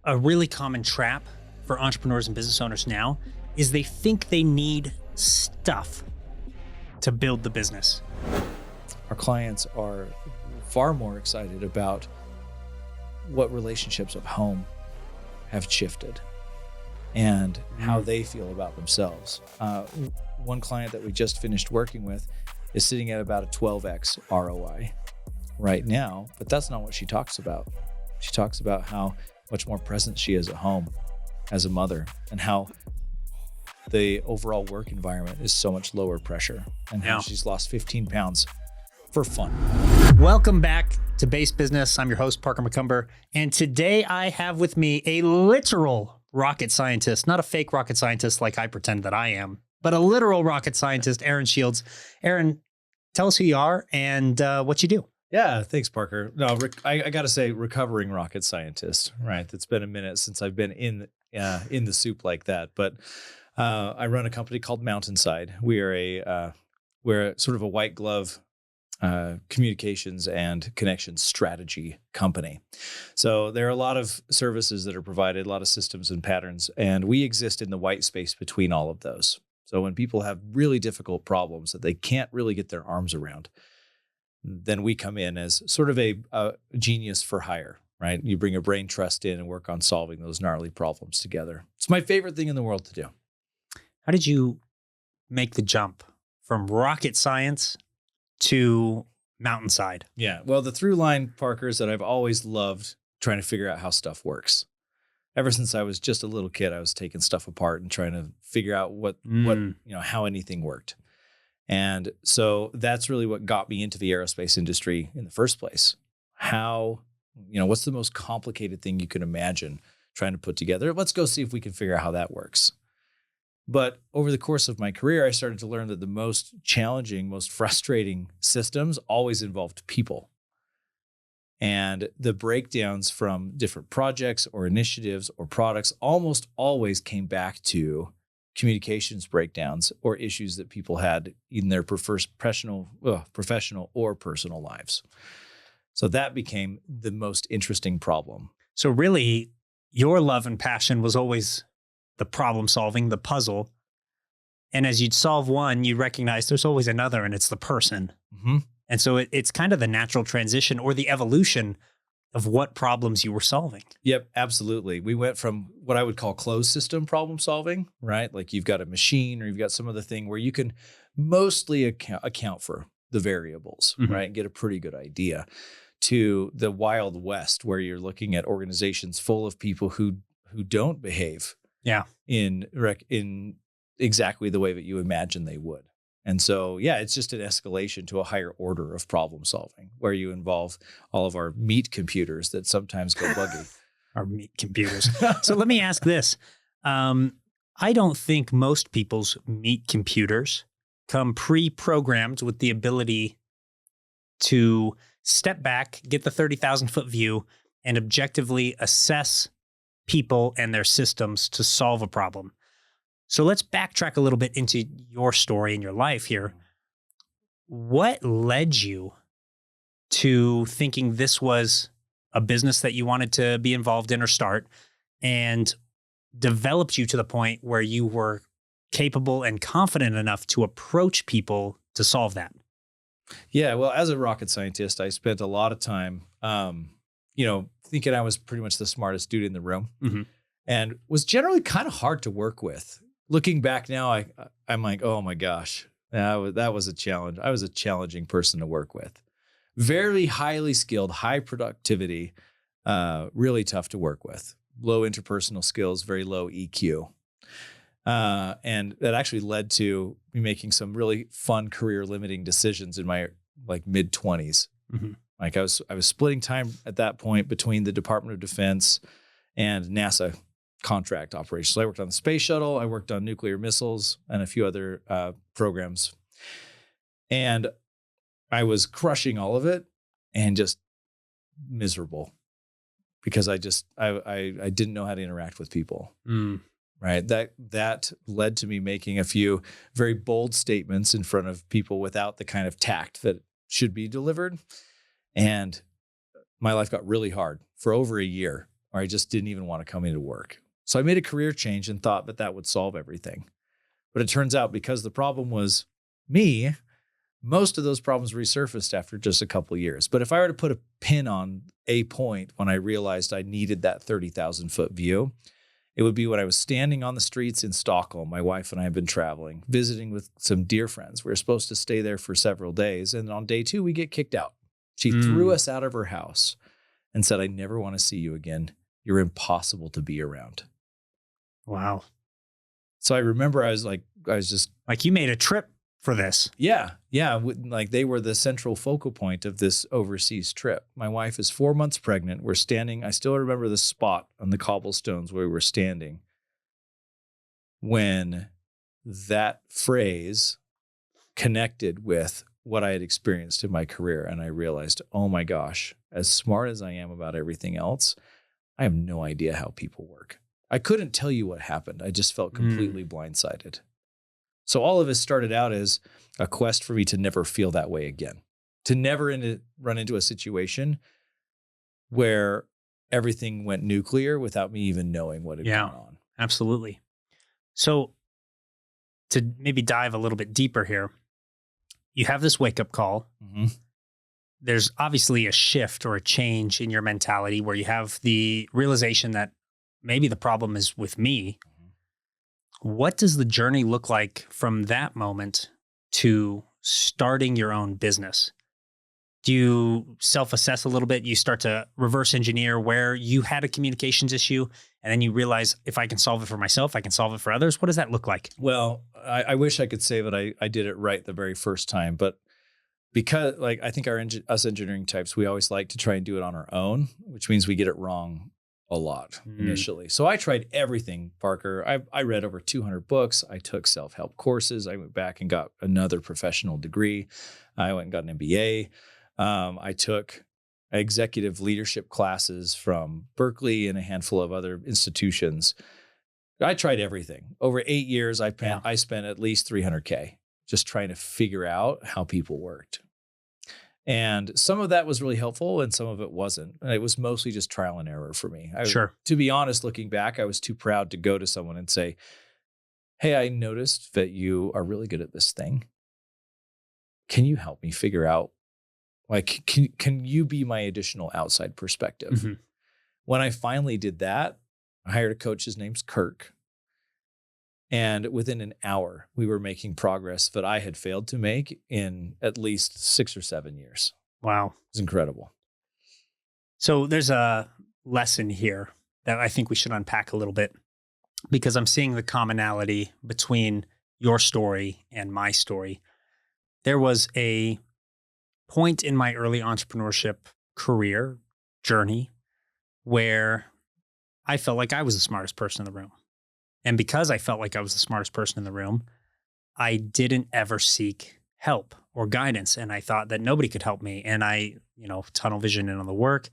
A really common trap for entrepreneurs and business owners now is they think they need stuff to build the business. Our clients are far more excited about what relationships of home have shifted and how they feel about themselves. One client that we just finished working with is sitting at about a 12x ROI right now, but that's not what she talks about. She talks about how much more present she is at home as a mother and how the overall work environment is so much lower pressure and how she's lost 15 pounds for fun. Welcome back to Base Business. I'm your host, Parker McCumber. And today I have with me a literal rocket scientist, not a fake rocket scientist like I pretend that I am, but a literal rocket scientist, Aaron Shields. Aaron, tell us who you are and what you do. Yeah, thanks, Parker. No, I got to say, recovering rocket scientist, right? It's been a minute since I've been in the soup like that. But I run a company called Mountainside. We're sort of a white glove communications and connections strategy company. So there are a lot of services that are provided, a lot of systems and patterns, and we exist in the white space between all of those. So when people have really difficult problems that they can't really get their arms around, then we come in as sort of a genius for hire, right? You bring a brain trust in and work on solving those gnarly problems together. It's my favorite thing in the world to do. How did you make the jump from rocket science to Mountainside? Yeah, well, the through line, Parker, is that I've always loved trying to figure out how stuff works. Ever since I was just a little kid, I was taking stuff apart and trying to figure out how anything worked. And so that's really what got me into the aerospace industry in the first place. What's the most complicated thing you can imagine trying to put together? Let's go see if we can figure out how that works. But over the course of my career, I started to learn that the most challenging, most frustrating systems always involved people. And the breakdowns from different projects or initiatives or products almost always came back to communications breakdowns or issues that people had in their professional or personal lives. So that became the most interesting problem. So really, your love and passion was always the problem solving, the puzzle. And as you'd solve one, you recognize there's always another, and it's the person. Mm-hmm. And so it's kind of the natural transition or the evolution of what problems you were solving. Yep, absolutely. We went from what I would call closed system problem solving, right? Like you've got a machine or you've got some other thing where you can mostly account for the variables, right? And get a pretty good idea, to the Wild West where you're looking at organizations full of people who don't behave in exactly the way that you imagine they would. And so, it's just an escalation to a higher order of problem solving where you involve all of our meat computers that sometimes go buggy. Our meat computers. So let me ask this. I don't think most people's meat computers come pre-programmed with the ability to step back, get the 30,000-foot view, and objectively assess people and their systems to solve a problem. So let's backtrack a little bit into your story and your life here. What led you to thinking this was a business that you wanted to be involved in or start, and developed you to the point where you were capable and confident enough to approach people to solve that? Yeah, well, as a rocket scientist, I spent a lot of time, thinking I was pretty much the smartest dude in the room, and was generally kind of hard to work with. Looking back now, I'm like, oh my gosh, that was a challenge. I was a challenging person to work with. Very highly skilled, high productivity, really tough to work with. Low interpersonal skills, very low EQ. And that actually led to me making some really fun career limiting decisions in my mid 20s. Like I was splitting time at that point between the Department of Defense and NASA contract operations. So I worked on the space shuttle, I worked on nuclear missiles and a few other programs. And I was crushing all of it and just miserable because I didn't know how to interact with people. Right. That led to me making a few very bold statements in front of people without the kind of tact that should be delivered. And my life got really hard for over a year or I just didn't even want to come into work. So I made a career change and thought that that would solve everything. But it turns out because the problem was me, most of those problems resurfaced after just a couple of years. But if I were to put a pin on a point when I realized I needed that 30,000 foot view, it would be when I was standing on the streets in Stockholm. My wife and I have been traveling, visiting with some dear friends. We were supposed to stay there for several days. And on day 2, we get kicked out. She threw us out of her house and said, I never want to see you again. You're impossible to be around. Wow. So I remember I was just like, you made a trip for this. Yeah. Like they were the central focal point of this overseas trip. My wife is 4 months pregnant. We're standing. I still remember the spot on the cobblestones where we were standing when that phrase connected with what I had experienced in my career. And I realized, oh my gosh, as smart as I am about everything else, I have no idea how people work. I couldn't tell you what happened. I just felt completely blindsided. So all of this started out as a quest for me to never feel that way again, to never run into a situation where everything went nuclear without me even knowing what had gone on. Absolutely. So to maybe dive a little bit deeper here, you have this wake-up call. Mm-hmm. There's obviously a shift or a change in your mentality where you have the realization that maybe the problem is with me. What does the journey look like from that moment to starting your own business? Do you self-assess a little bit? You start to reverse engineer where you had a communications issue, and then you realize if I can solve it for myself, I can solve it for others. What does that look like? Well, I wish I could say that I did it right the very first time, but because I think us engineering types, we always like to try and do it on our own, which means we get it wrong a lot initially. So I tried everything, Parker. I read over 200 books. I took self-help courses. I went back and got another professional degree. I went and got an MBA. I took executive leadership classes from Berkeley and a handful of other institutions. I tried everything. Over 8 years, I spent at least $300K just trying to figure out how people worked. And some of that was really helpful and some of it wasn't. And it was mostly just trial and error for me. Sure. To be honest, looking back, I was too proud to go to someone and say, hey, I noticed that you are really good at this thing. Can you help me figure out, can you be my additional outside perspective? Mm-hmm. When I finally did that, I hired a coach. His name's Kirk. And within an hour, we were making progress that I had failed to make in at least 6 or 7 years. Wow. It was incredible. So there's a lesson here that I think we should unpack a little bit, because I'm seeing the commonality between your story and my story. There was a point in my early entrepreneurship career journey where I felt like I was the smartest person in the room. And because I felt like I was the smartest person in the room, I didn't ever seek help or guidance. And I thought that nobody could help me. And I, tunnel vision in on the work.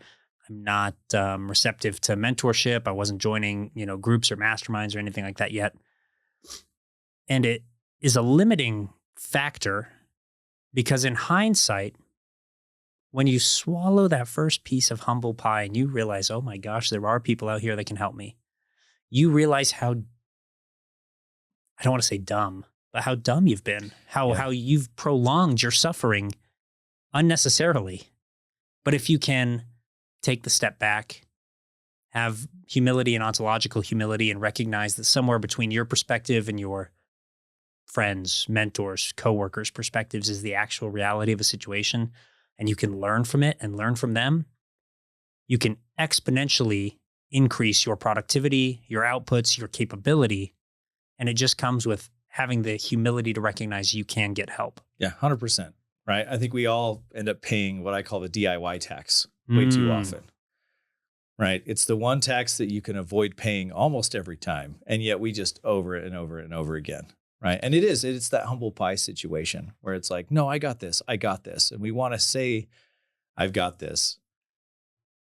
I'm not receptive to mentorship. I wasn't joining, groups or masterminds or anything like that yet. And it is a limiting factor because in hindsight, when you swallow that first piece of humble pie and you realize, oh my gosh, there are people out here that can help me, you realize how, I don't want to say dumb, but how dumb you've been, how you've prolonged your suffering unnecessarily. But if you can take the step back, have humility and ontological humility, and recognize that somewhere between your perspective and your friends, mentors, coworkers' perspectives is the actual reality of a situation, and you can learn from it and learn from them, you can exponentially increase your productivity, your outputs, your capability. And it just comes with having the humility to recognize you can get help. Yeah, 100%. Right. I think we all end up paying what I call the DIY tax way too often. Right. It's the one tax that you can avoid paying almost every time. And yet we just over it and over and over again. Right. And it's that humble pie situation where it's like, no, I got this. And we want to say, I've got this.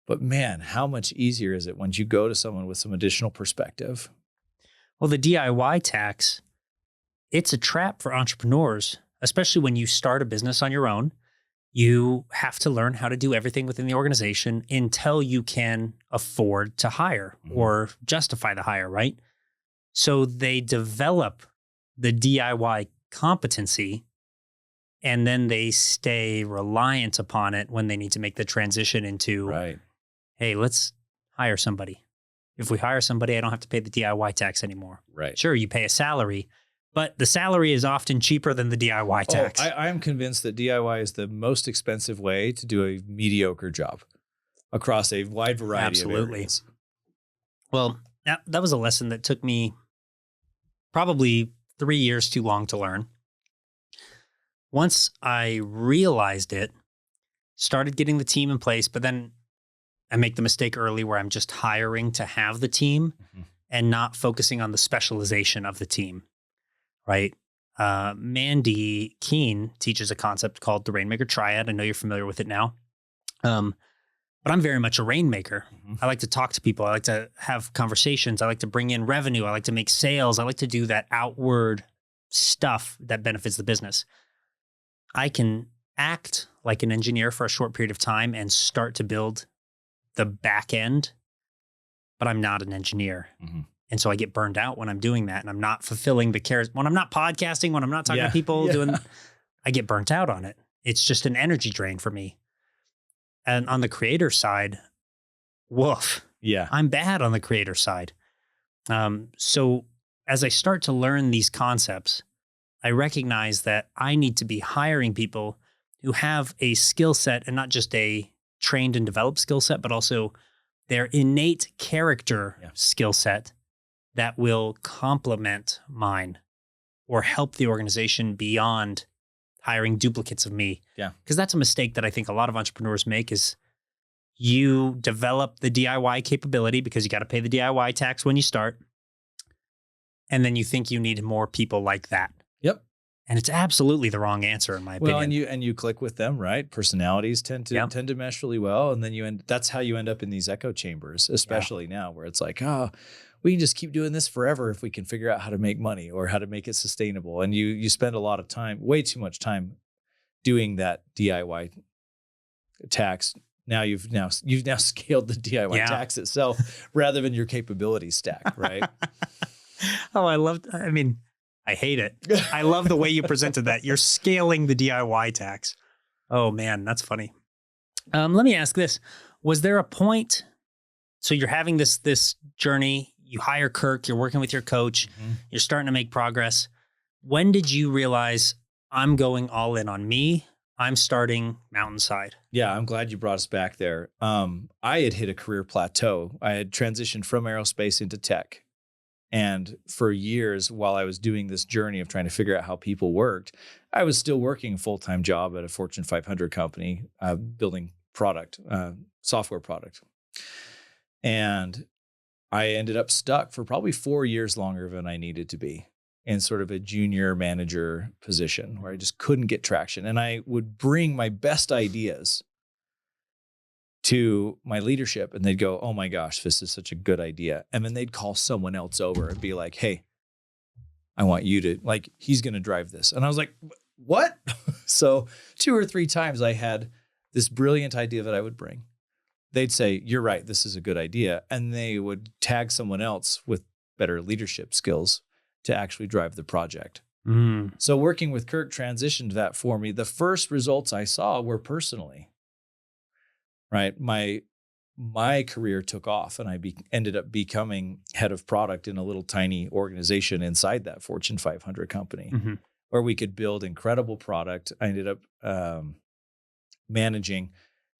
But man, how much easier is it once you go to someone with some additional perspective? Well, the DIY tax, it's a trap for entrepreneurs, especially when you start a business on your own. You have to learn how to do everything within the organization until you can afford to hire or justify the hire, right? So they develop the DIY competency and then they stay reliant upon it when they need to make the transition into, Right. hey, let's hire somebody. If we hire somebody, I don't have to pay the DIY tax anymore. Right. Sure, you pay a salary, but the salary is often cheaper than the DIY tax. I am convinced that DIY is the most expensive way to do a mediocre job across a wide variety of areas. Well, that was a lesson that took me probably 3 years too long to learn. Once I realized it, started getting the team in place, but then I make the mistake early where I'm just hiring to have the team and not focusing on the specialization of the team, right? Mandy Keene teaches a concept called the Rainmaker Triad. I know you're familiar with it now. But I'm very much a rainmaker. I like to talk to people. I like to have conversations. I like to bring in revenue. I like to make sales. I like to do that outward stuff that benefits the business. I can act like an engineer for a short period of time and start to build the back end, but I'm not an engineer. And so I get burned out when I'm doing that and I'm not fulfilling the cares. When I'm not podcasting, when I'm not talking to people I get burnt out on it. It's just an energy drain for me. And on the creator side, woof. Yeah. I'm bad on the creator side. So as I start to learn these concepts, I recognize that I need to be hiring people who have a skill set and not just a trained and developed skill set, but also their innate character skill set that will complement mine or help the organization beyond hiring duplicates of me. Yeah. Because that's a mistake that I think a lot of entrepreneurs make is you develop the DIY capability because you got to pay the DIY tax when you start. And then you think you need more people like that. Yep. And it's absolutely the wrong answer in my opinion. Well, and you click with them, right? Personalities tend to mesh really well. And then that's how you end up in these echo chambers, especially now where it's like, oh, we can just keep doing this forever if we can figure out how to make money or how to make it sustainable. And you spend a lot of time, way too much time doing that DIY tax. Now you've now scaled the DIY tax itself rather than your capability stack, right? I hate it. I love the way you presented that. You're scaling the DIY tax. Oh man, that's funny. Let me ask this. Was there a point, so you're having this journey, you hire Kirk, you're working with your coach, you're starting to make progress. When did you realize I'm going all in on me? I'm starting Mountainside. Yeah, I'm glad you brought us back there. I had hit a career plateau. I had transitioned from aerospace into tech. And for years, while I was doing this journey of trying to figure out how people worked, I was still working a full-time job at a Fortune 500 company, building software product. And I ended up stuck for probably 4 years longer than I needed to be in sort of a junior manager position where I just couldn't get traction. And I would bring my best ideas to my leadership and they'd go, oh my gosh, this is such a good idea. And then they'd call someone else over and be like, hey, I want you to, like, he's going to drive this. And I was like, what? So 2 or 3 times I had this brilliant idea that I would bring. They'd say, you're right, this is a good idea. And they would tag someone else with better leadership skills to actually drive the project. So working with Kirk transitioned that for me. The first results I saw were personally. Right. My career took off and I ended up becoming head of product in a little tiny organization inside that Fortune 500 company where we could build incredible product. I ended up managing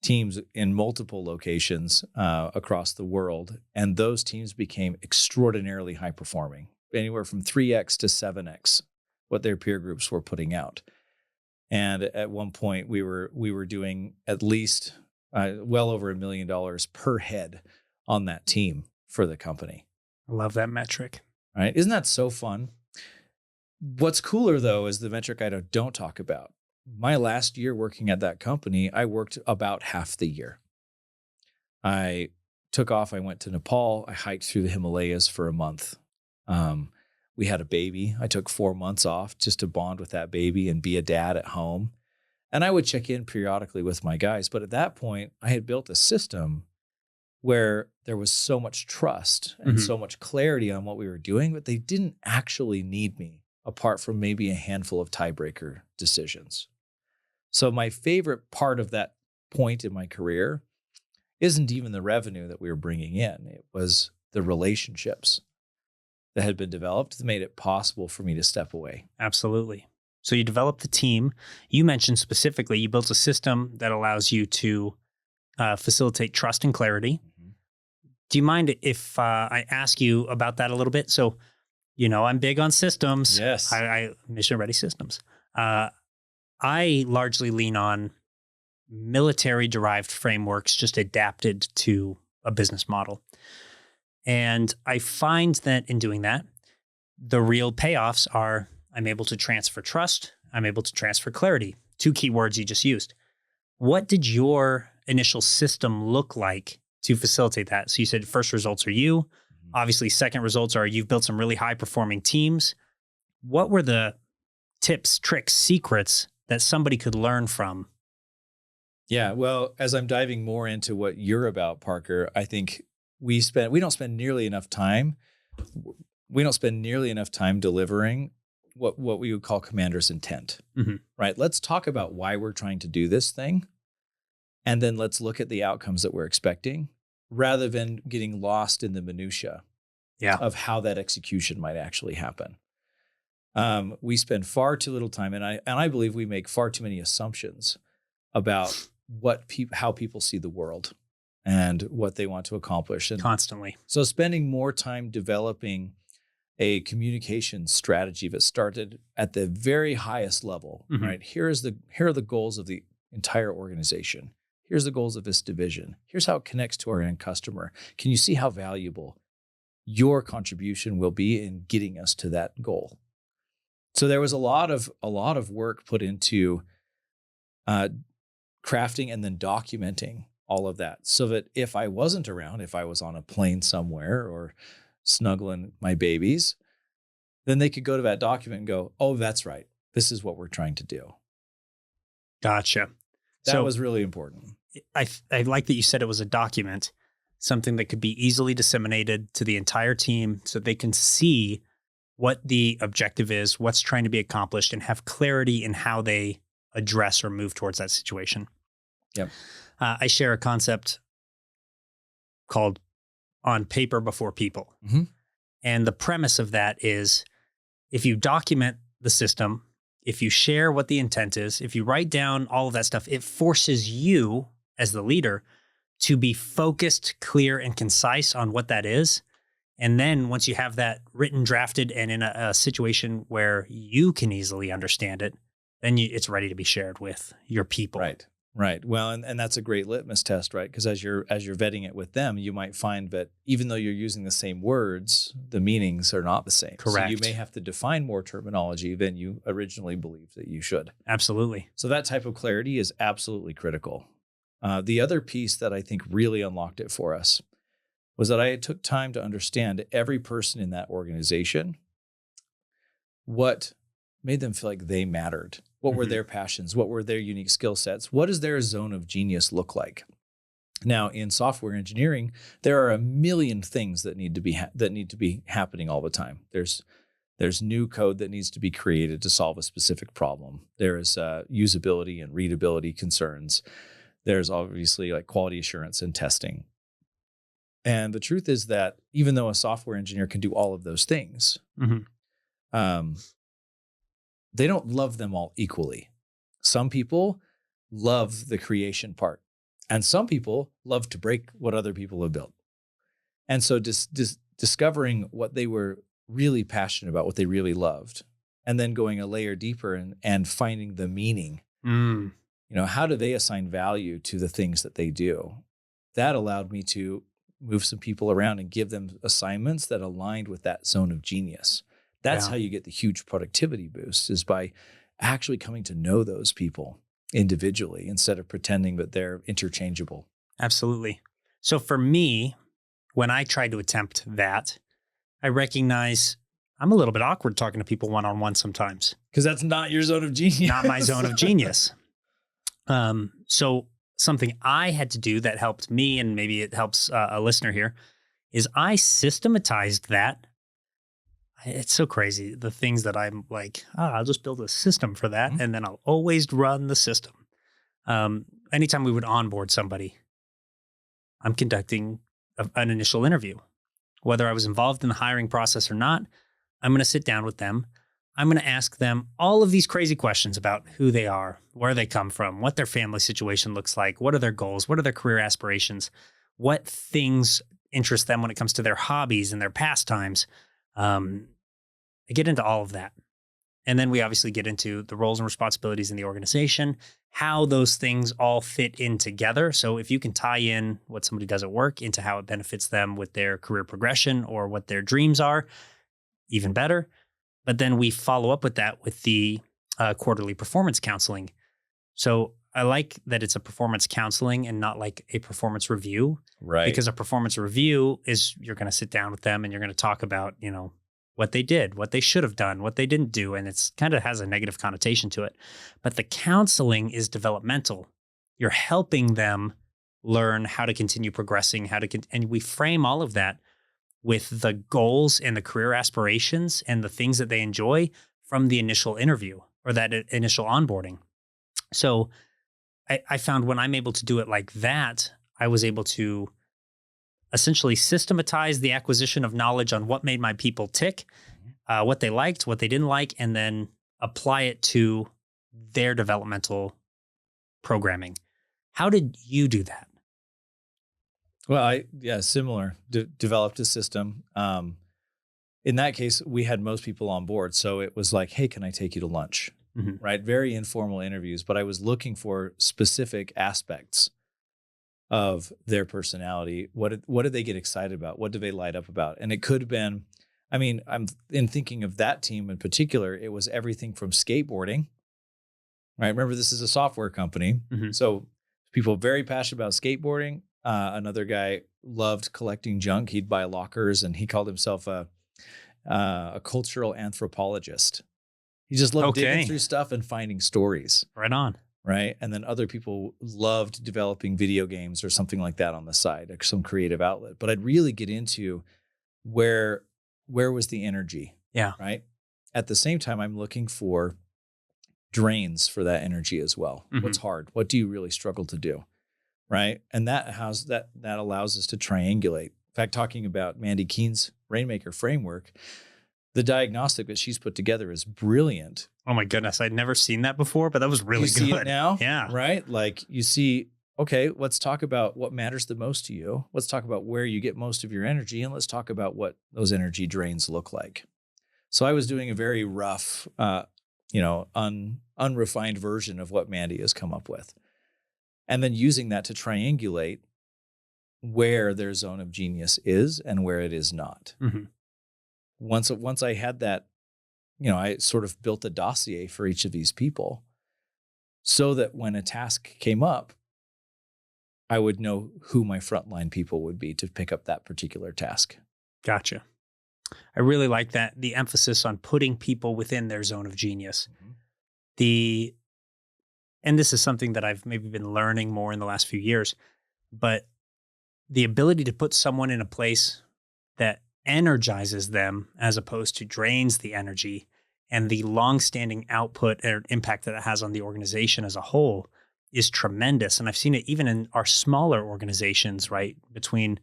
teams in multiple locations across the world. And those teams became extraordinarily high performing, anywhere from 3x to 7x what their peer groups were putting out. And at one point we were doing at least well over $1 million per head on that team for the company. I love that metric. Right? Isn't that so fun? What's cooler though is the metric I don't talk about. My last year working at that company, I worked about half the year. I took off. I went to Nepal. I hiked through the Himalayas for a month. We had a baby. I took 4 months off just to bond with that baby and be a dad at home. And I would check in periodically with my guys. But at that point, I had built a system where there was so much trust and so much clarity on what we were doing, but they didn't actually need me apart from maybe a handful of tiebreaker decisions. So my favorite part of that point in my career isn't even the revenue that we were bringing in. It was the relationships that had been developed that made it possible for me to step away. Absolutely. So you developed the team. You mentioned specifically you built a system that allows you to facilitate trust and clarity. Do you mind if I ask you about that a little bit? So, I'm big on systems. Yes. I mission-ready systems. I largely lean on military-derived frameworks just adapted to a business model. And I find that in doing that, the real payoffs are I'm able to transfer trust. I'm able to transfer clarity. 2 key words you just used. What did your initial system look like to facilitate that? So you said first results are you. Obviously, second results are you've built some really high-performing teams. What were the tips, tricks, secrets that somebody could learn from? Yeah, well, as I'm diving more into what you're about, Parker, I think we don't spend nearly enough time delivering what we would call commander's intent, right? Let's talk about why we're trying to do this thing. And then let's look at the outcomes that we're expecting rather than getting lost in the minutia of how that execution might actually happen. We spend far too little time, and I believe we make far too many assumptions about how people see the world and what they want to accomplish. And constantly. So spending more time developing a communication strategy that started at the very highest level, right? Here are the goals of the entire organization. Here's the goals of this division. Here's how it connects to our end customer. Can you see how valuable your contribution will be in getting us to that goal? So there was a lot of work put into crafting and then documenting all of that so that if I wasn't around, if I was on a plane somewhere or snuggling my babies, then they could go to that document and go, oh, that's right. This is what we're trying to do. Gotcha. That was really important. I like that you said it was a document, something that could be easily disseminated to the entire team so they can see what the objective is, what's trying to be accomplished, and have clarity in how they address or move towards that situation. Yep. I share a concept called on paper before people. And the premise of that is if you document the system, if you share what the intent is, if you write down all of that stuff, it forces you as the leader to be focused, clear, and concise on what that is. And then once you have that written, drafted, and in a situation where you can easily understand it, then it's ready to be shared with your people. Right. Well, and that's a great litmus test, right? Because as you're vetting it with them, you might find that even though you're using the same words, the meanings are not the same. Correct. So you may have to define more terminology than you originally believed that you should. Absolutely. So that type of clarity is absolutely critical. The other piece that I think really unlocked it for us was that I took time to understand every person in that organization, what made them feel like they mattered. What were their passions? What were their unique skill sets? What does their zone of genius look like? Now, in software engineering, there are a million things that need to be happening all the time. There's new code that needs to be created to solve a specific problem. There is usability and readability concerns. There's obviously like quality assurance and testing. And the truth is that even though a software engineer can do all of those things, they don't love them all equally. Some people love the creation part, and some people love to break what other people have built. And so discovering what they were really passionate about, what they really loved, and then going a layer deeper and finding the meaning. How do they assign value to the things that they do? That allowed me to move some people around and give them assignments that aligned with that zone of genius. That's how you get the huge productivity boost, is by actually coming to know those people individually instead of pretending that they're interchangeable. Absolutely. So for me, when I try to attempt that, I recognize I'm a little bit awkward talking to people one-on-one sometimes. Because that's not your zone of genius. Not my zone of genius. So something I had to do that helped me, and maybe it helps a listener here, is I systematized that. It's so crazy. The things that I'm like, I'll just build a system for that, and then I'll always run the system. Anytime we would onboard somebody, I'm conducting an initial interview. Whether I was involved in the hiring process or not, I'm going to sit down with them. I'm going to ask them all of these crazy questions about who they are, where they come from, what their family situation looks like, what are their goals, what are their career aspirations, what things interest them when it comes to their hobbies and their pastimes. I get into all of that. And then we obviously get into the roles and responsibilities in the organization, how those things all fit in together. So if you can tie in what somebody does at work into how it benefits them with their career progression or what their dreams are, even better. But then we follow up with that with the quarterly performance counseling. So I like that it's a performance counseling and not like a performance review. Right. Because a performance review is you're going to sit down with them and you're going to talk about, what they did, what they should have done, what they didn't do. And it's kind of has a negative connotation to it. But the counseling is developmental. You're helping them learn how to continue progressing, and we frame all of that with the goals and the career aspirations and the things that they enjoy from the initial interview or that initial onboarding. So I found when I'm able to do it like that, I was able to essentially systematize the acquisition of knowledge on what made my people tick, what they liked, what they didn't like, and then apply it to their developmental programming. How did you do that? Well, similar. Developed a system. In that case, we had most people on board. So it was like, hey, can I take you to lunch? Mm-hmm. Right? Very informal interviews, but I was looking for specific aspects of their personality. What did they get excited about? What do they light up about? And it could have been, I'm in thinking of that team in particular, it was everything from skateboarding, right? Remember, this is a software company. Mm-hmm. So people very passionate about skateboarding. Another guy loved collecting junk. He'd buy lockers and he called himself a cultural anthropologist. He just loved digging through stuff and finding stories. Right on. Right. And then other people loved developing video games or something like that on the side, like some creative outlet. But I'd really get into where was the energy? Yeah. Right. At the same time, I'm looking for drains for that energy as well. Mm-hmm. What's hard? What do you really struggle to do? Right. And that allows us to triangulate. In fact, talking about Mandy Keene's Rainmaker framework, the diagnostic that she's put together is brilliant. Oh my goodness. I'd never seen that before, but that was really good. You see it now? Yeah. Right? Like you see, okay, let's talk about what matters the most to you. Let's talk about where you get most of your energy, and let's talk about what those energy drains look like. So I was doing a very rough, unrefined version of what Mandy has come up with. And then using that to triangulate where their zone of genius is and where it is not. Mm-hmm. Once I had that, I sort of built a dossier for each of these people so that when a task came up, I would know who my frontline people would be to pick up that particular task. Gotcha. I really like that. The emphasis on putting people within their zone of genius. Mm-hmm. And this is something that I've maybe been learning more in the last few years, but the ability to put someone in a place that energizes them as opposed to drains the energy and the longstanding output or impact that it has on the organization as a whole is tremendous. And I've seen it even in our smaller organizations, right? Between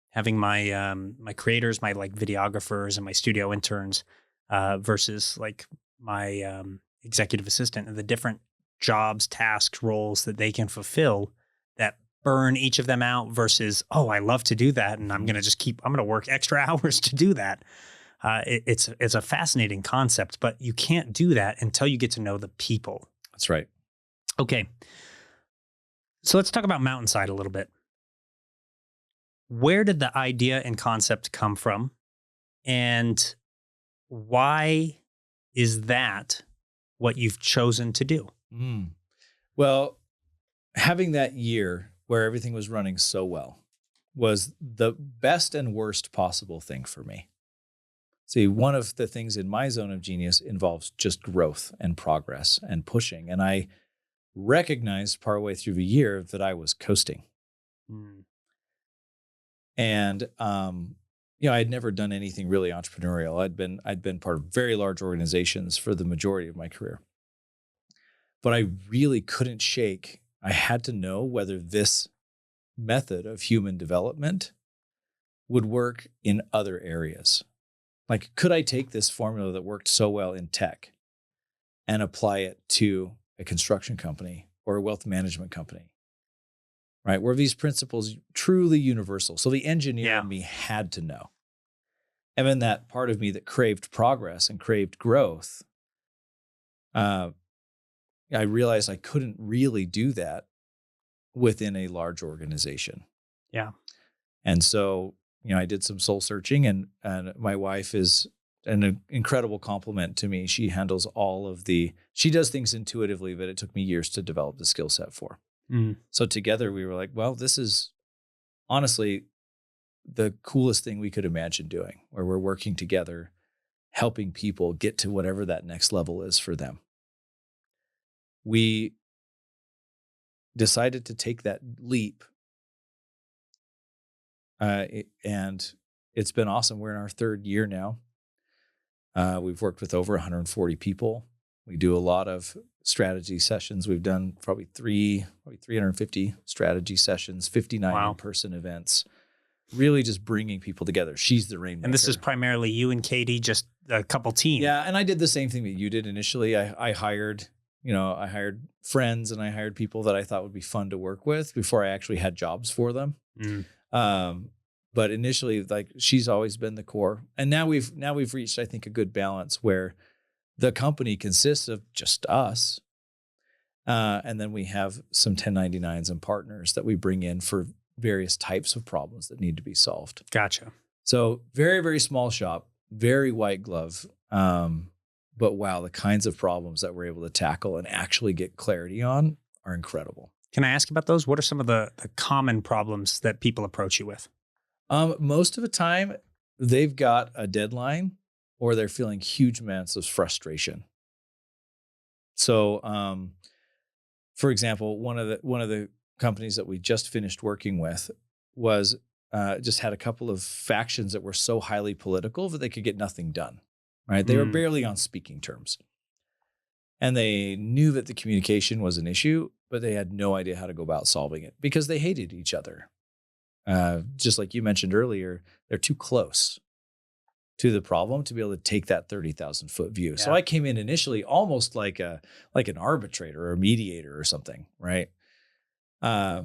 having my my creators, my like videographers and my studio interns versus like my executive assistant and the different jobs, tasks, roles that they can fulfill that burn each of them out versus, oh, I love to do that. And I'm going to work extra hours to do that. It's a fascinating concept, but you can't do that until you get to know the people. That's right. Okay. So let's talk about Mountainside a little bit. Where did the idea and concept come from? And why is that what you've chosen to do? Well, having that year where everything was running so well was the best and worst possible thing for me. See, one of the things in my zone of genius involves just growth and progress and pushing. And I recognized partway through the year that I was coasting. And, you know, I'd never done anything really entrepreneurial. I'd been part of very large organizations for the majority of my career, but I really couldn't shake. I had to know whether this method of human development would work in other areas. Like, could I take this formula that worked so well in tech and apply it to a construction company or a wealth management company? Right? Were these principles truly universal? So the engineer in me had to know. And then that part of me that craved progress and craved growth, I realized I couldn't really do that within a large organization. Yeah. And so, you know, I did some soul searching, and my wife is an incredible compliment to me. She handles she does things intuitively that it took me years to develop the skill set for. So together we were like, well, this is honestly the coolest thing we could imagine doing, where we're working together, helping people get to whatever that next level is for them. We decided to take that leap. And it's been awesome. We're in our third year now. We've worked with over 140 people. We do a lot of strategy sessions. We've done probably 350 strategy sessions, 59 in-person events, really just bringing people together. She's the rainmaker. And this is primarily you and Katie, just a couple teams. Yeah. And I did the same thing that you did initially. I hired friends, and I hired people that I thought would be fun to work with before I actually had jobs for them. But initially, like, she's always been the core. And now we've reached, I think, a good balance where the company consists of just us. And then we have some 1099s and partners that we bring in for various types of problems that need to be solved. Gotcha. So very, very small shop, very white glove. But wow, the kinds of problems that we're able to tackle and actually get clarity on are incredible. Can I ask about those? What are some of the common problems that people approach you with? Most of the time, they've got a deadline, or they're feeling huge amounts of frustration. So, for example, one of the companies that we just finished working with was just had a couple of factions that were so highly political that they could get nothing done. Right? They were barely on speaking terms, and they knew that the communication was an issue, but they had no idea how to go about solving it because they hated each other. Just like you mentioned earlier, they're too close to the problem to be able to take that 30,000 foot view. Yeah. So I came in initially almost like an arbitrator or a mediator or something, right? But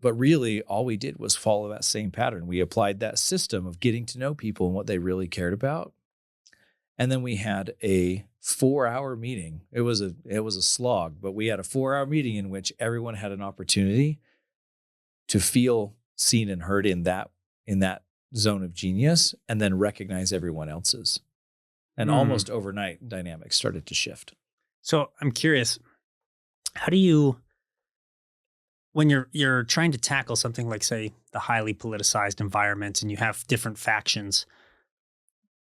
really all we did was follow that same pattern. We applied that system of getting to know people and what they really cared about. And then we had a 4-hour meeting. It was a slog, but we had a 4-hour meeting in which everyone had an opportunity to feel seen and heard in that zone of genius, and then recognize everyone else's. And almost overnight, dynamics started to shift. So I'm curious, how do you, when you're trying to tackle something like, say, the highly politicized environment, and you have different factions,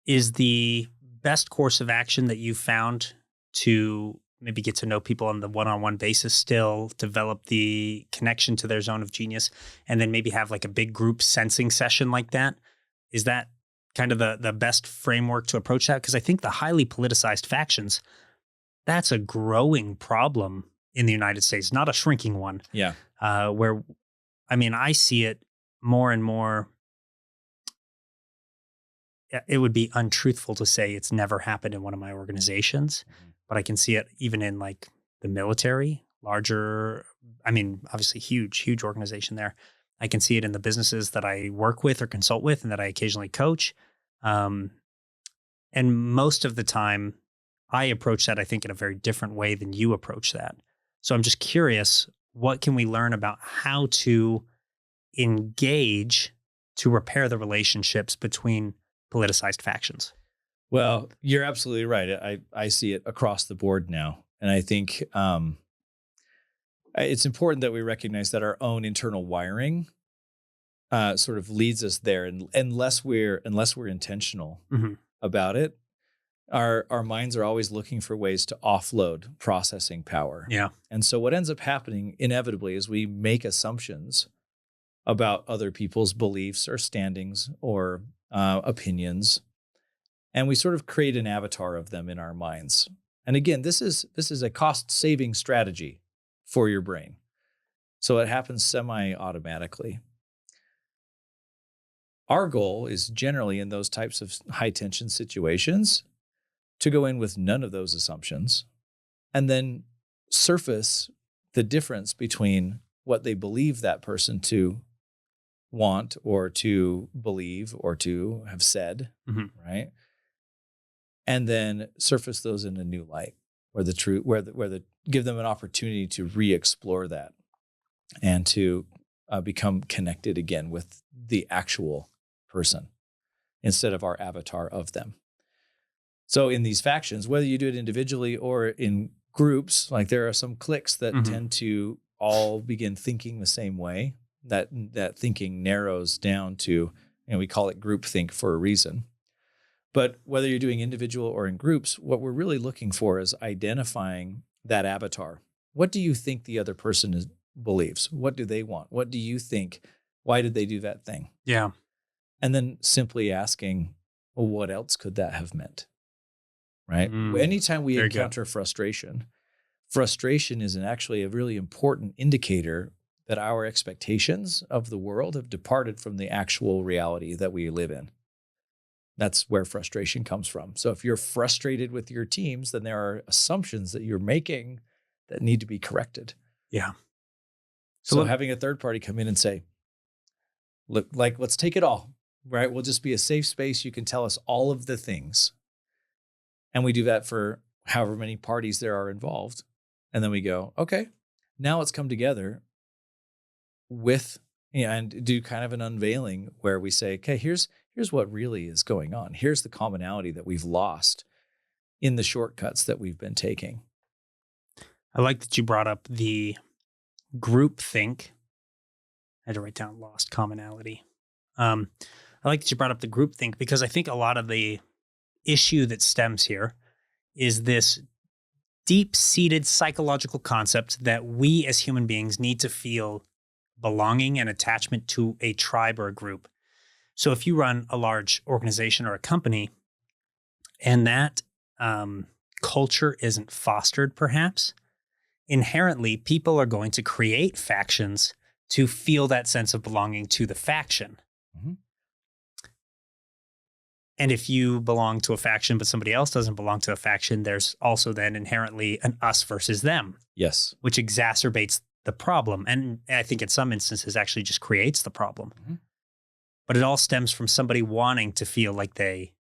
is the best course of action that you've found to maybe get to know people on the one-on-one basis, still develop the connection to their zone of genius, and then maybe have like a big group sensing session like that? Is that kind of the best framework to approach that? Because I think the highly politicized factions, that's a growing problem in the United States, not a shrinking one. Yeah. Where, I mean, I see it more and more. It would be untruthful to say it's never happened in one of my organizations, but I can see it even in like the military, larger, I mean, obviously huge organization there. I can see it in the businesses that I work with or consult with and that I occasionally coach. And most of the time I approach that, I think, in a very different way than you approach that. So I'm just curious, what can we learn about how to engage to repair the relationships between politicized factions? Well, you're absolutely right. I see it across the board now. And I think it's important that we recognize that our own internal wiring sort of leads us there. And unless we're intentional about it, our minds are always looking for ways to offload processing power. Yeah. And so what ends up happening inevitably is we make assumptions about other people's beliefs or standings or opinions, and we sort of create an avatar of them in our minds. And again, this is a cost-saving strategy for your brain. So it happens semi-automatically. Our goal is generally in those types of high-tension situations to go in with none of those assumptions and then surface the difference between what they believe that person to want or to believe or to have said, right? And then surface those in a new light where the truth, give them an opportunity to re-explore that and to become connected again with the actual person instead of our avatar of them. So in these factions, whether you do it individually or in groups, like there are some cliques that tend to all begin thinking the same way. That thinking narrows down to, we call it groupthink for a reason. But whether you're doing individual or in groups, what we're really looking for is identifying that avatar. What do you think the other person believes? What do they want? What do you think? Why did they do that thing? Yeah. And then simply asking, well, what else could that have meant? Right? Anytime we encounter frustration is actually a really important indicator that our expectations of the world have departed from the actual reality that we live in. That's where frustration comes from. So if you're frustrated with your teams, then there are assumptions that you're making that need to be corrected. Yeah. So having a third party come in and say, look, let's take it all, right? We'll just be a safe space. You can tell us all of the things. And we do that for however many parties there are involved. And then we go, okay, now let's come together with, and do kind of an unveiling where we say, okay, here's what really is going on. Here's the commonality that we've lost in the shortcuts that we've been taking. I like that you brought up the groupthink. I had to write down lost commonality. I like that you brought up the groupthink because I think a lot of the issue that stems here is this deep-seated psychological concept that we as human beings need to feel belonging and attachment to a tribe or a group. So if you run a large organization or a company and that culture isn't fostered, perhaps, inherently people are going to create factions to feel that sense of belonging to the faction. And if you belong to a faction, but somebody else doesn't belong to a faction, there's also then inherently an us versus them. Yes. Which exacerbates the problem. And I think in some instances actually just creates the problem. But it all stems from somebody wanting to feel like they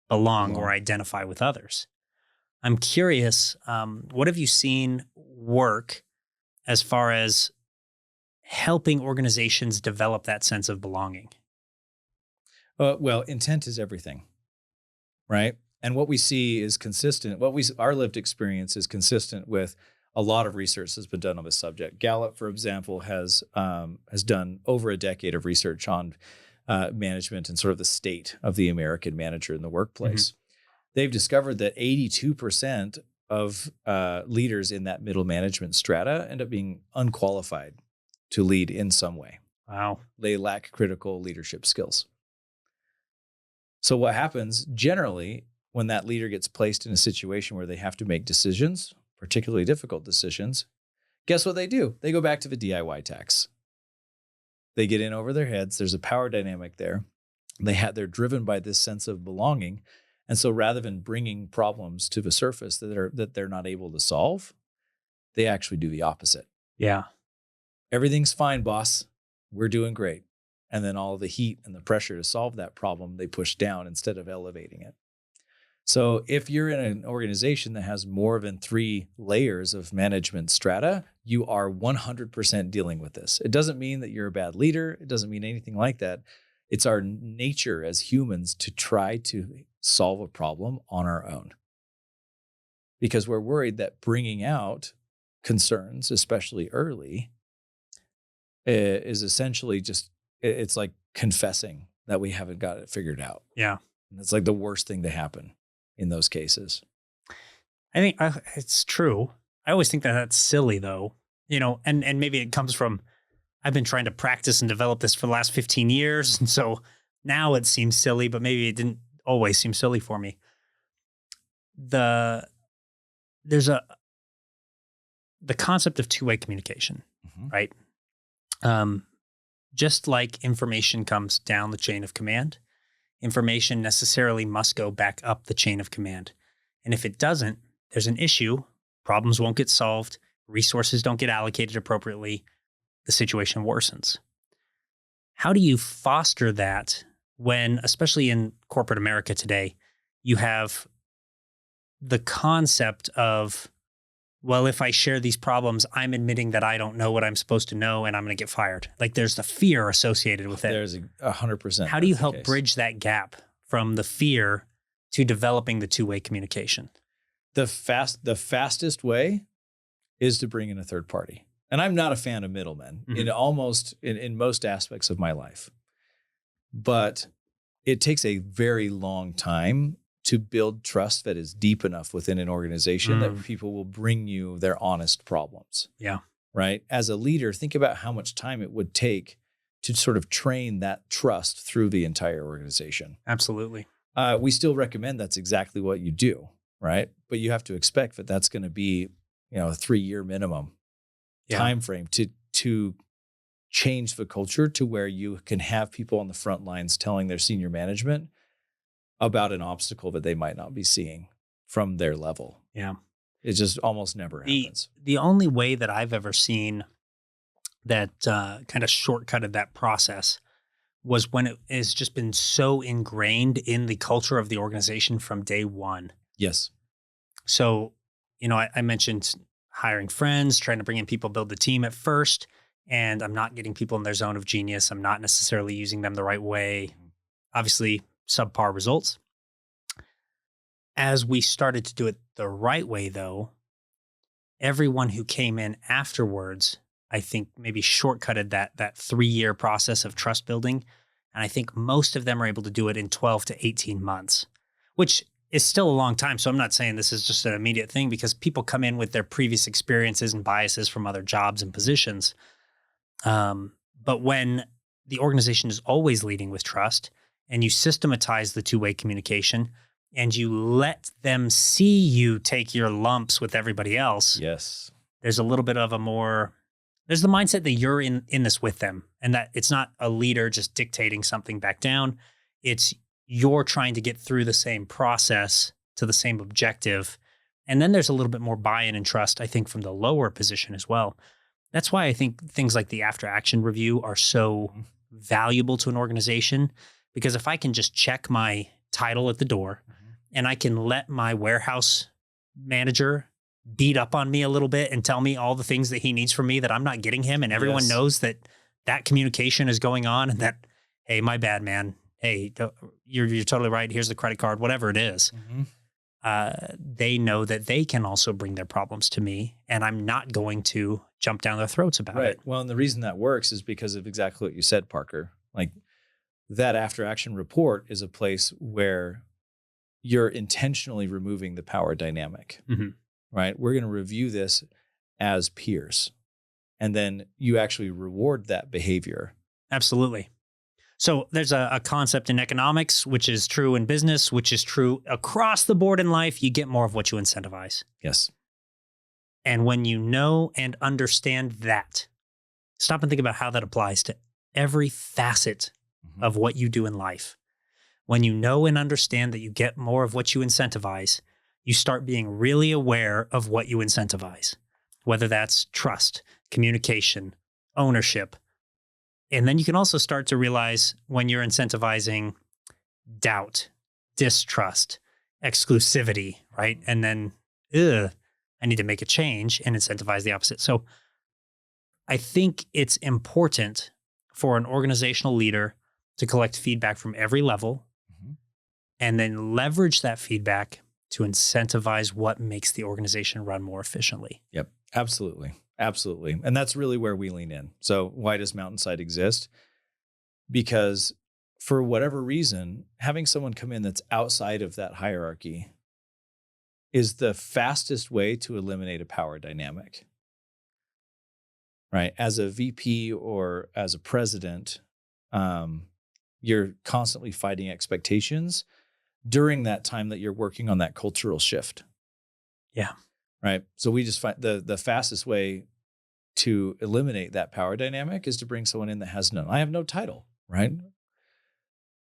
belong or identify with others. I'm curious, what have you seen work as far as helping organizations develop that sense of belonging? Well, intent is everything, right? And what we see is consistent. Our lived experience is consistent with a lot of research that's been done on this subject. Gallup, for example, has done over a decade of research on management and sort of the state of the American manager in the workplace. They've discovered that 82% of leaders in that middle management strata end up being unqualified to lead in some way. Wow. They lack critical leadership skills. So what happens generally when that leader gets placed in a situation where they have to make decisions, particularly difficult decisions, guess what they do? They go back to the DIY tax. They get in over their heads. There's a power dynamic there. They're driven by this sense of belonging. And so rather than bringing problems to the surface that they're not able to solve, they actually do the opposite. Yeah. Everything's fine, boss. We're doing great. And then all the heat and the pressure to solve that problem, they push down instead of elevating it. So if you're in an organization that has more than 3 layers of management strata, you are 100% dealing with this. It doesn't mean that you're a bad leader. It doesn't mean anything like that. It's our nature as humans to try to solve a problem on our own. Because we're worried that bringing out concerns, especially early, is essentially just, it's like confessing that we haven't got it figured out. Yeah. And it's like the worst thing to happen. in those cases. I think it's true. I always think that that's silly though, and maybe it comes from, I've been trying to practice and develop this for the last 15 years. And so now it seems silly, but maybe it didn't always seem silly for me. There's the concept of two-way communication, right? Just like information comes down the chain of command, information necessarily must go back up the chain of command. And if it doesn't, there's an issue, problems won't get solved, resources don't get allocated appropriately, the situation worsens. How do you foster that when, especially in corporate America today, you have the concept of, well, if I share these problems, I'm admitting that I don't know what I'm supposed to know and I'm going to get fired. Like there's the fear associated with it. There's 100%. How do you help bridge that gap from the fear to developing the two-way communication? The fastest way is to bring in a third party. And I'm not a fan of middlemen in most aspects of my life. But it takes a very long time to build trust that is deep enough within an organization that people will bring you their honest problems. Yeah. Right. As a leader, think about how much time it would take to sort of train that trust through the entire organization. Absolutely. We still recommend that's exactly what you do. Right. But you have to expect that that's going to be, a 3-year minimum time frame to change the culture to where you can have people on the front lines telling their senior management about an obstacle that they might not be seeing from their level. Yeah. It just almost never happens. The only way that I've ever seen that kind of shortcutted that process was when it has just been so ingrained in the culture of the organization from day one. Yes. So, I mentioned hiring friends, trying to bring in people, build the team at first, and I'm not getting people in their zone of genius. I'm not necessarily using them the right way. Obviously, subpar results. As we started to do it the right way, though, everyone who came in afterwards, I think maybe shortcutted that 3-year process of trust building. And I think most of them are able to do it in 12 to 18 months, which is still a long time. So I'm not saying this is just an immediate thing because people come in with their previous experiences and biases from other jobs and positions. But when the organization is always leading with trust and you systematize the two-way communication and you let them see you take your lumps with everybody else. Yes. There's a little bit of there's the mindset that you're in this with them and that it's not a leader just dictating something back down. It's you're trying to get through the same process to the same objective. And then there's a little bit more buy-in and trust, I think, from the lower position as well. That's why I think things like the after action review are so valuable to an organization, because if I can just check my title at the door and I can let my warehouse manager beat up on me a little bit and tell me all the things that he needs from me that I'm not getting him, and everyone knows that communication is going on and that, hey, my bad, man. Hey, you're totally right. Here's the credit card, whatever it is. They know that they can also bring their problems to me and I'm not going to jump down their throats about it. Well, and the reason that works is because of exactly what you said, Parker. Like that after action report is a place where you're intentionally removing the power dynamic, right? We're going to review this as peers. And then you actually reward that behavior. Absolutely. So there's a concept in economics, which is true in business, which is true across the board in life. You get more of what you incentivize. Yes. And when you know and understand that, stop and think about how that applies to every facet of what you do in life. When you know and understand that you get more of what you incentivize, you start being really aware of what you incentivize, whether that's trust, communication, ownership. And then you can also start to realize when you're incentivizing doubt, distrust, exclusivity, right? And then, I need to make a change and incentivize the opposite. So I think it's important for an organizational leader to collect feedback from every level and then leverage that feedback to incentivize what makes the organization run more efficiently. Yep, absolutely. Absolutely. And that's really where we lean in. So why does Mountainside exist? Because for whatever reason, having someone come in that's outside of that hierarchy is the fastest way to eliminate a power dynamic. Right? As a VP or as a president, you're constantly fighting expectations during that time that you're working on that cultural shift. Yeah. Right. So we just find the fastest way to eliminate that power dynamic is to bring someone in that has none. I have no title, right?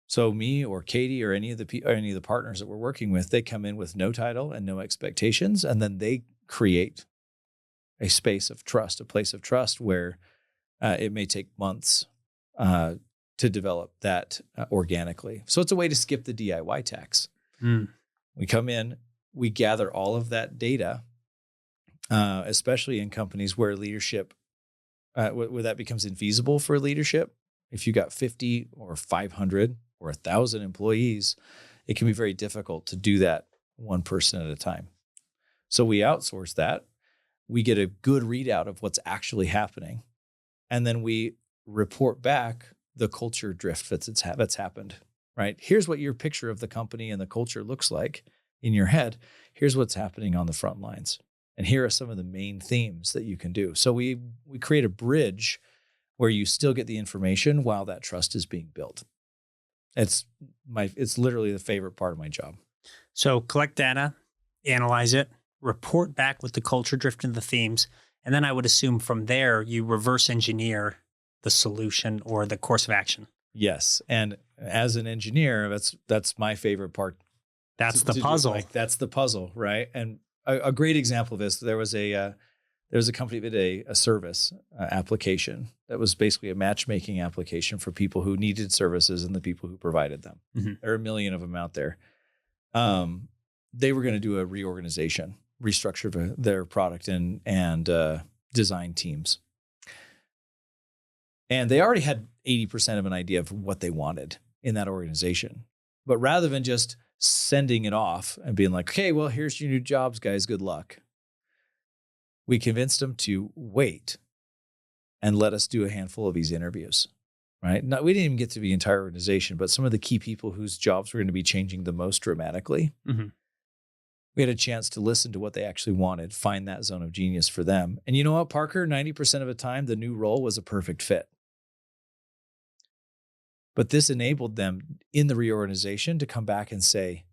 So me or Katie or any of the partners that we're working with, they come in with no title and no expectations, and then they create a space of trust, a place of trust where it may take months to develop that organically. So it's a way to skip the DIY tax. We come in, we gather all of that data, especially in companies where leadership, where that becomes infeasible for leadership. If you got 50 or 500 or 1,000 employees, it can be very difficult to do that one person at a time. So we outsource that. We get a good readout of what's actually happening. And then we report back the culture drift that's happened, right? Here's what your picture of the company and the culture looks like in your head. Here's what's happening on the front lines. And here are some of the main themes that you can do. So we create a bridge where you still get the information while that trust is being built. It's literally the favorite part of my job. So collect data, analyze it, report back with the culture drift and the themes. And then I would assume from there, you reverse engineer the solution or the course of action. Yes. And as an engineer, that's my favorite part. That's the puzzle. That's the puzzle, right? And a great example of this, there was a company that did a service application that was basically a matchmaking application for people who needed services and the people who provided them. Mm-hmm. There are 1 million of them out there. They were going to do a reorganization, restructure their product and design teams. And they already had 80% of an idea of what they wanted in that organization. But rather than just sending it off and being like, okay, well, here's your new jobs, guys, good luck, we convinced them to wait and let us do a handful of these interviews, right? Now, we didn't even get to the entire organization, but some of the key people whose jobs were going to be changing the most dramatically. Mm-hmm. We had a chance to listen to what they actually wanted, find that zone of genius for them. And you know what, Parker? 90% of the time, the new role was a perfect fit. But this enabled them in the reorganization to come back and say,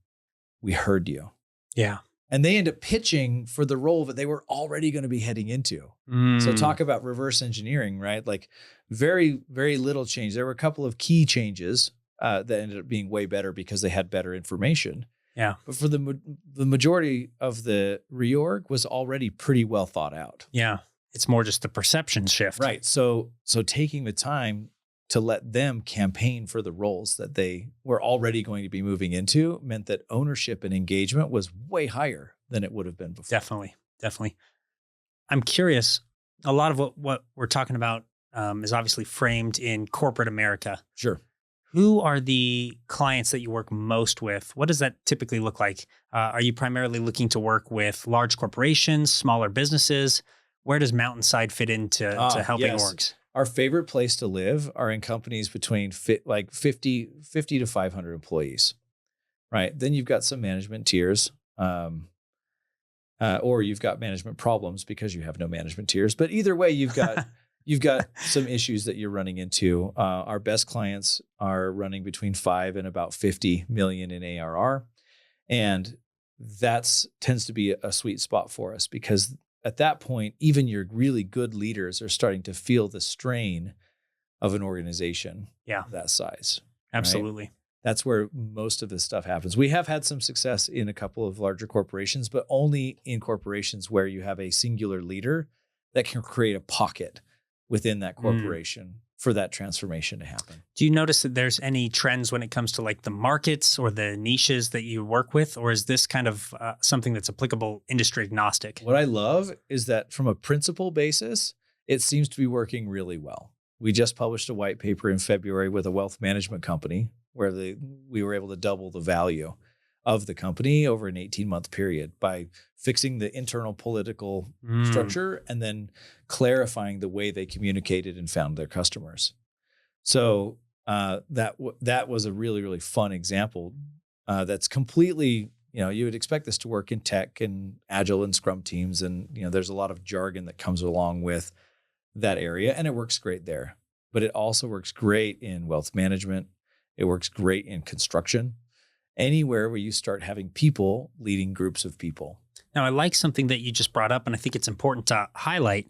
we heard you. Yeah. And they end up pitching for the role that they were already going to be heading into. So talk about reverse engineering, right? Like very, very little change. There were a couple of key changes that ended up being way better because they had better information. Yeah. But for the majority of the reorg was already pretty well thought out. Yeah. It's more just the perception shift. Right. So taking the time to let them campaign for the roles that they were already going to be moving into meant that ownership and engagement was way higher than it would have been before. Definitely. I'm curious, a lot of what we're talking about is obviously framed in corporate America. Sure. Who are the clients that you work most with? What does that typically look like? Are you primarily looking to work with large corporations, smaller businesses? Where does Mountainside fit into helping orgs? Our favorite place to live are in companies between 50 to 500 employees, right? Then you've got some management tiers, or you've got management problems because you have no management tiers. But either way, you've got some issues that you're running into. Our best clients are running between 5 and about 50 million in ARR. And that tends to be a sweet spot for us because at that point, even your really good leaders are starting to feel the strain of an organization of that size. Absolutely. Right? That's where most of this stuff happens. We have had some success in a couple of larger corporations, but only in corporations where you have a singular leader that can create a pocket within that corporation for that transformation to happen. Do you notice that there's any trends when it comes to like the markets or the niches that you work with, or is this kind of something that's applicable industry agnostic? What I love is that from a principle basis, it seems to be working really well. We just published a white paper in February with a wealth management company where we were able to double the value of the company over an 18-month period by fixing the internal political structure and then clarifying the way they communicated and found their customers. So that was a really, really fun example that's completely You would expect this to work in tech and agile and scrum teams. And, there's a lot of jargon that comes along with that area, and it works great there. But it also works great in wealth management. It works great in construction, anywhere where you start having people leading groups of people. Now, I like something that you just brought up, and I think it's important to highlight.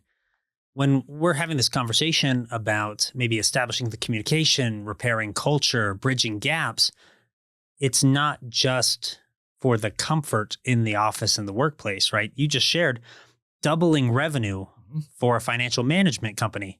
When we're having this conversation about maybe establishing the communication, repairing culture, bridging gaps, it's not just for the comfort in the office and the workplace, right? You just shared doubling revenue for a financial management company.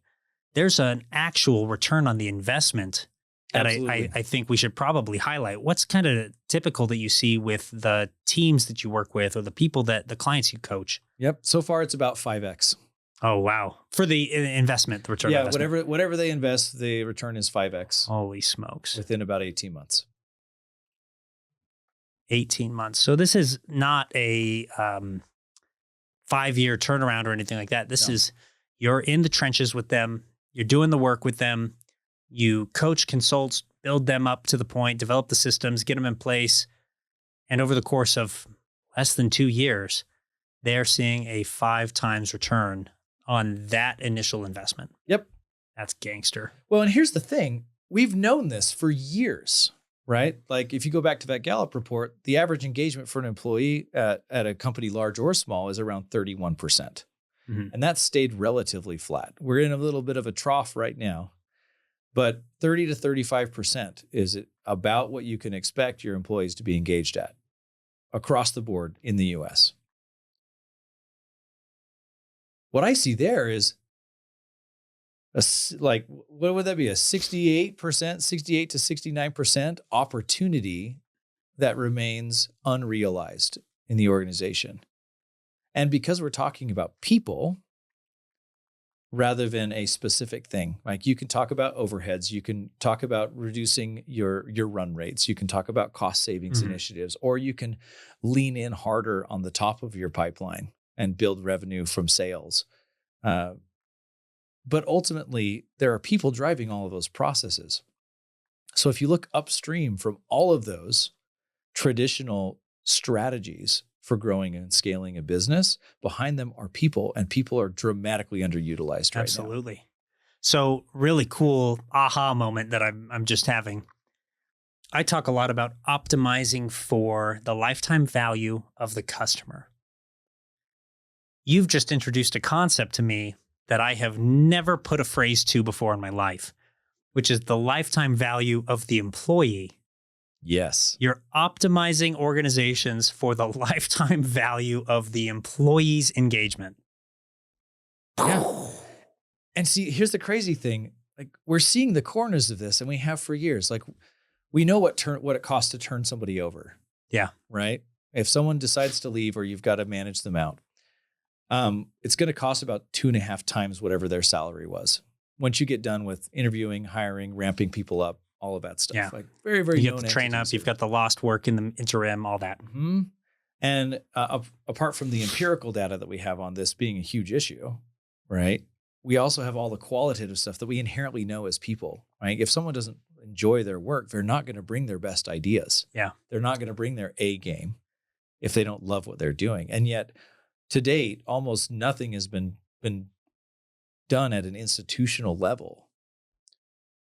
There's an actual return on the investment that I think we should probably highlight. What's kind of typical that you see with the teams that you work with or the people the clients you coach? Yep. So far, it's about 5x. Oh, wow. For the investment, the return on investment. Yeah, whatever they invest, the return is 5x. Holy smokes. Within about 18 months. 18 months. So this is not a 5-year turnaround or anything like that. This is, you're in the trenches with them. You're doing the work with them. You coach, consult, build them up to the point, develop the systems, get them in place. And over the course of less than 2 years, they're seeing a 5 times return on that initial investment. Yep. That's gangster. Well, and here's the thing. We've known this for years, right? Like if you go back to that Gallup report, the average engagement for an employee at a company, large or small, is around 31%. Mm-hmm. And that stayed relatively flat. We're in a little bit of a trough right now, but 30 to 35% is about what you can expect your employees to be engaged at across the board in the US. What I see there is what would that be? A 68% to 69% opportunity that remains unrealized in the organization. And because we're talking about people rather than a specific thing, like you can talk about overheads, you can talk about reducing your run rates, you can talk about cost savings initiatives, or you can lean in harder on the top of your pipeline and build revenue from sales. But ultimately, there are people driving all of those processes. So if you look upstream from all of those traditional strategies for growing and scaling a business, behind them are people, and people are dramatically underutilized right now. Absolutely. So really cool aha moment that I'm just having. I talk a lot about optimizing for the lifetime value of the customer. You've just introduced a concept to me that I have never put a phrase to before in my life, which is the lifetime value of the employee. Yes. You're optimizing organizations for the lifetime value of the employee's engagement. Yeah. And see, here's the crazy thing. Like we're seeing the corners of this, and we have for years. Like we know what it costs to turn somebody over. Yeah. Right? If someone decides to leave or you've got to manage them out, it's going to cost about 2.5 times whatever their salary was. Once you get done with interviewing, hiring, ramping people up, all of that stuff. Yeah. Like very, very. You have to train up. You've got the lost work in the interim, all that. Mm-hmm. And apart from the empirical data that we have on this being a huge issue, right? We also have all the qualitative stuff that we inherently know as people, right? If someone doesn't enjoy their work, they're not going to bring their best ideas. Yeah. They're not going to bring their A game if they don't love what they're doing. And yet, to date, almost nothing has been done at an institutional level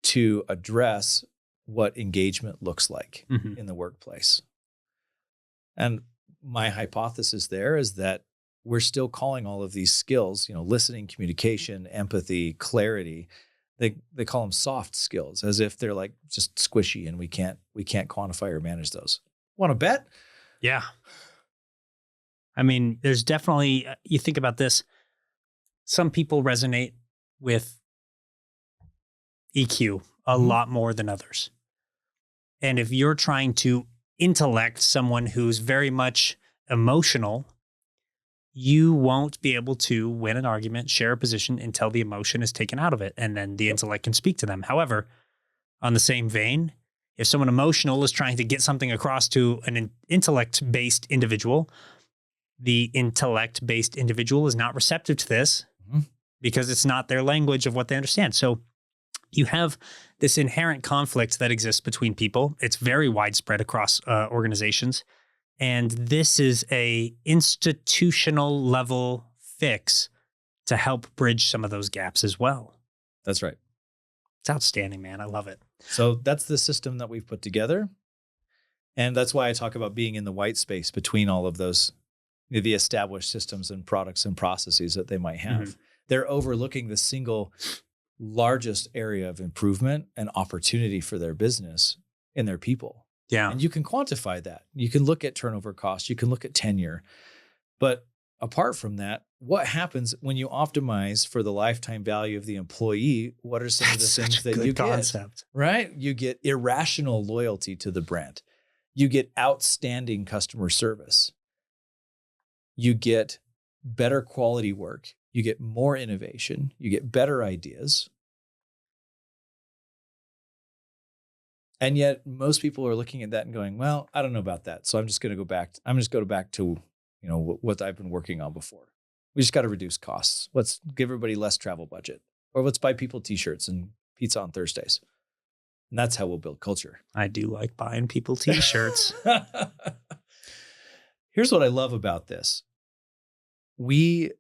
to address what engagement looks like in the workplace. And my hypothesis there is that we're still calling all of these skills, listening, communication, empathy, clarity. They call them soft skills, as if they're like just squishy and we can't quantify or manage those. Want to bet? Yeah. I mean, there's definitely, you think about this, some people resonate with EQ a lot more than others. And if you're trying to intellect someone who's very much emotional, you won't be able to win an argument, share a position until the emotion is taken out of it. And then the intellect can speak to them. However, on the same vein, if someone emotional is trying to get something across to an intellect-based individual, the intellect-based individual is not receptive to this because it's not their language of what they understand. So you have this inherent conflict that exists between people. It's very widespread across organizations. And this is a institutional level fix to help bridge some of those gaps as well. That's right. It's outstanding, man. I love it. So that's the system that we've put together. And that's why I talk about being in the white space between all of those, the established systems and products and processes that they might have. Mm-hmm. They're overlooking the single largest area of improvement and opportunity for their business in their people. Yeah. And you can quantify that. You can look at turnover costs. You can look at tenure. But apart from that, what happens when you optimize for the lifetime value of the employee? What are some of the things that you get? Right? You get irrational loyalty to the brand. You get outstanding customer service. You get better quality work. You get more innovation. You get better ideas. And yet most people are looking at that and going, well, I don't know about that. So I'm just going to go back. I'm just going back to, what I've been working on before. We just got to reduce costs. Let's give everybody less travel budget, or let's buy people t-shirts and pizza on Thursdays. And that's how we'll build culture. I do like buying people t-shirts. Here's what I love about this. We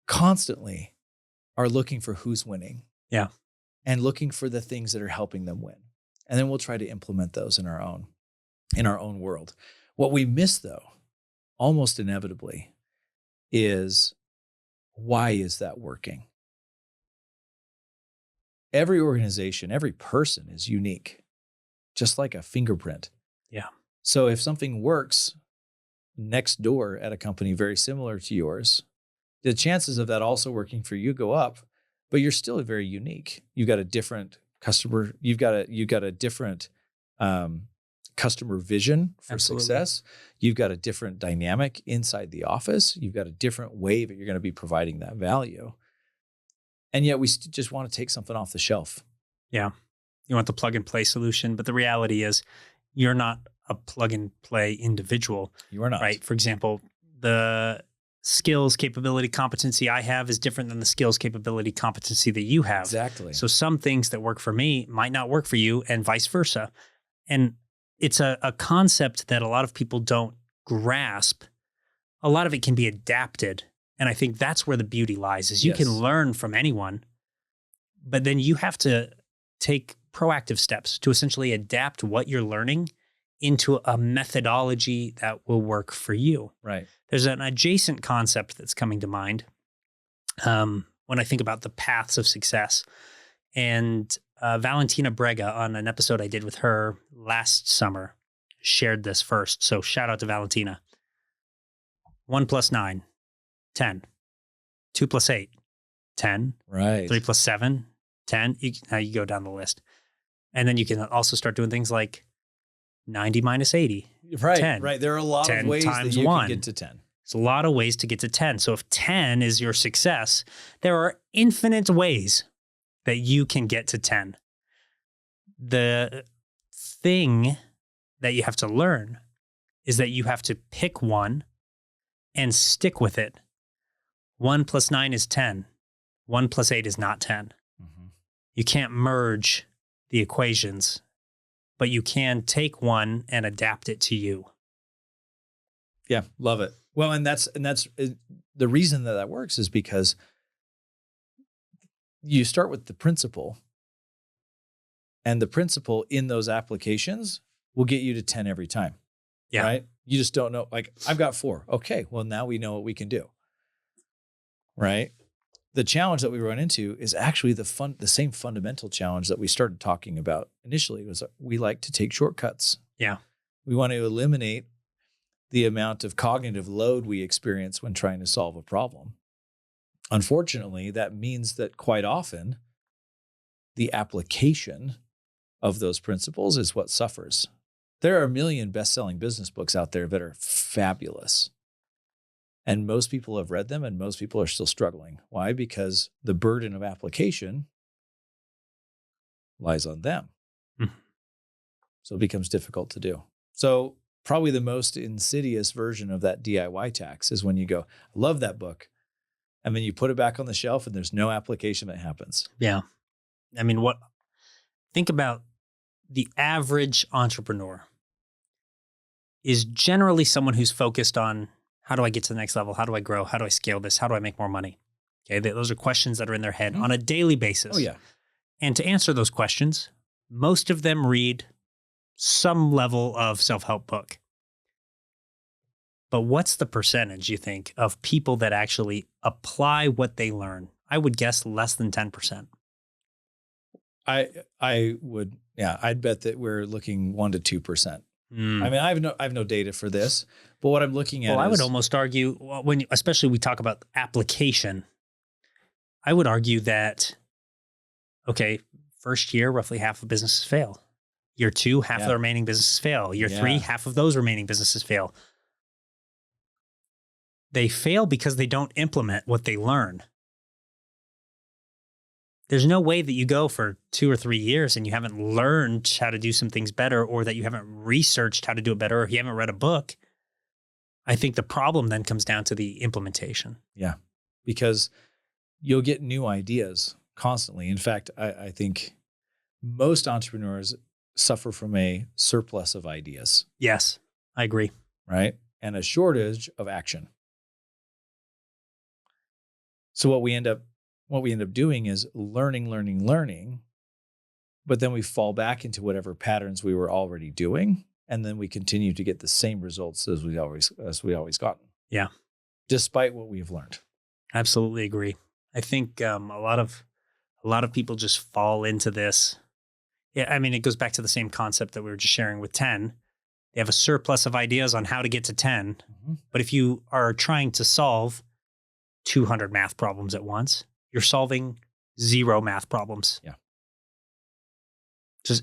constantly are looking for who's winning. Yeah. And looking for the things that are helping them win. And then we'll try to implement those in our own world. What we miss, though, almost inevitably, is why is that working? Every organization, every person is unique, just like a fingerprint. Yeah. So if something works next door at a company very similar to yours, the chances of that also working for you go up, but you're still very unique. You've got a different customer. You've got a different customer vision for Absolutely. Success. You've got a different dynamic inside the office. You've got a different way that you're going to be providing that value. And yet we just want to take something off the shelf. Yeah. You want the plug and play solution, but the reality is you're not a plug and play individual. You are not. Right. For example, the skills, capability, competency I have is different than the skills, capability, competency that you have. Exactly. So some things that work for me might not work for you, and vice versa. And it's a concept that a lot of people don't grasp. A lot of it can be adapted. And I think that's where the beauty lies, is you can learn from anyone, but then you have to take proactive steps to essentially adapt what you're learning into a methodology that will work for you. Right. There's an adjacent concept that's coming to mind when I think about the paths of success. And Valentina Brega, on an episode I did with her last summer, shared this first. So shout out to Valentina. 1 + 9, 10. 2 + 8, 10. Right. 3 + 7, 10. Now you go down the list. And then you can also start doing things like 90 - 80. Right. 10. Right. There are a lot of ways that you can get to 10. There's a lot of ways to get to 10. So if 10 is your success, there are infinite ways that you can get to 10. The thing that you have to learn is that you have to pick one and stick with it. 1 + 9 is 10. 1 + 8 is not 10. Mm-hmm. You can't merge the equations, but you can take one and adapt it to you. Yeah, love it. Well, and that's the reason that works is because you start with the principle, and the principle in those applications will get you to 10 every time. Yeah. Right? You just don't know. Like, I've got 4. Okay. Well, now we know what we can do. Right? The challenge that we run into is actually the same fundamental challenge that we started talking about initially. Was we like to take shortcuts. Yeah. We want to eliminate the amount of cognitive load we experience when trying to solve a problem. Unfortunately, that means that quite often the application of those principles is what suffers. There are a million best-selling business books out there that are fabulous. And most people have read them, and most people are still struggling. Why? Because the burden of application lies on them. Mm. So it becomes difficult to do. So probably the most insidious version of that DIY tax is when you go, I love that book. And then you put it back on the shelf and there's no application that happens. Yeah. I mean, think about the average entrepreneur is generally someone who's focused on how do I get to the next level? How do I grow? How do I scale this? How do I make more money? Okay, those are questions that are in their head on a daily basis. Oh, yeah. And to answer those questions, most of them read some level of self-help book. But what's the percentage, you think, of people that actually apply what they learn? I would guess less than 10%. I would, yeah, I'd bet that we're looking 1 to 2%. I mean, I have no data for this, but what I'm looking at I would almost argue, especially we talk about application, I would argue that, okay, first year, roughly half of businesses fail. Year 2, half of the remaining businesses fail. Year 3, half of those remaining businesses fail. They fail because they don't implement what they learn. There's no way that you go for 2 or 3 years and you haven't learned how to do some things better, or that you haven't researched how to do it better, or you haven't read a book. I think the problem then comes down to the implementation. Yeah, because you'll get new ideas constantly. In fact, I think most entrepreneurs suffer from a surplus of ideas. Yes, I agree. Right? And a shortage of action. So what we end up doing is learning, but then we fall back into whatever patterns we were already doing, and then we continue to get the same results as we always gotten. Yeah, despite what we've learned. Absolutely agree. I think a lot of people just fall into this. Yeah, I mean, it goes back to the same concept that we were just sharing with 10. They have a surplus of ideas on how to get to 10, but if you are trying to solve 200 math problems at once, you're solving 0 math problems. Yeah.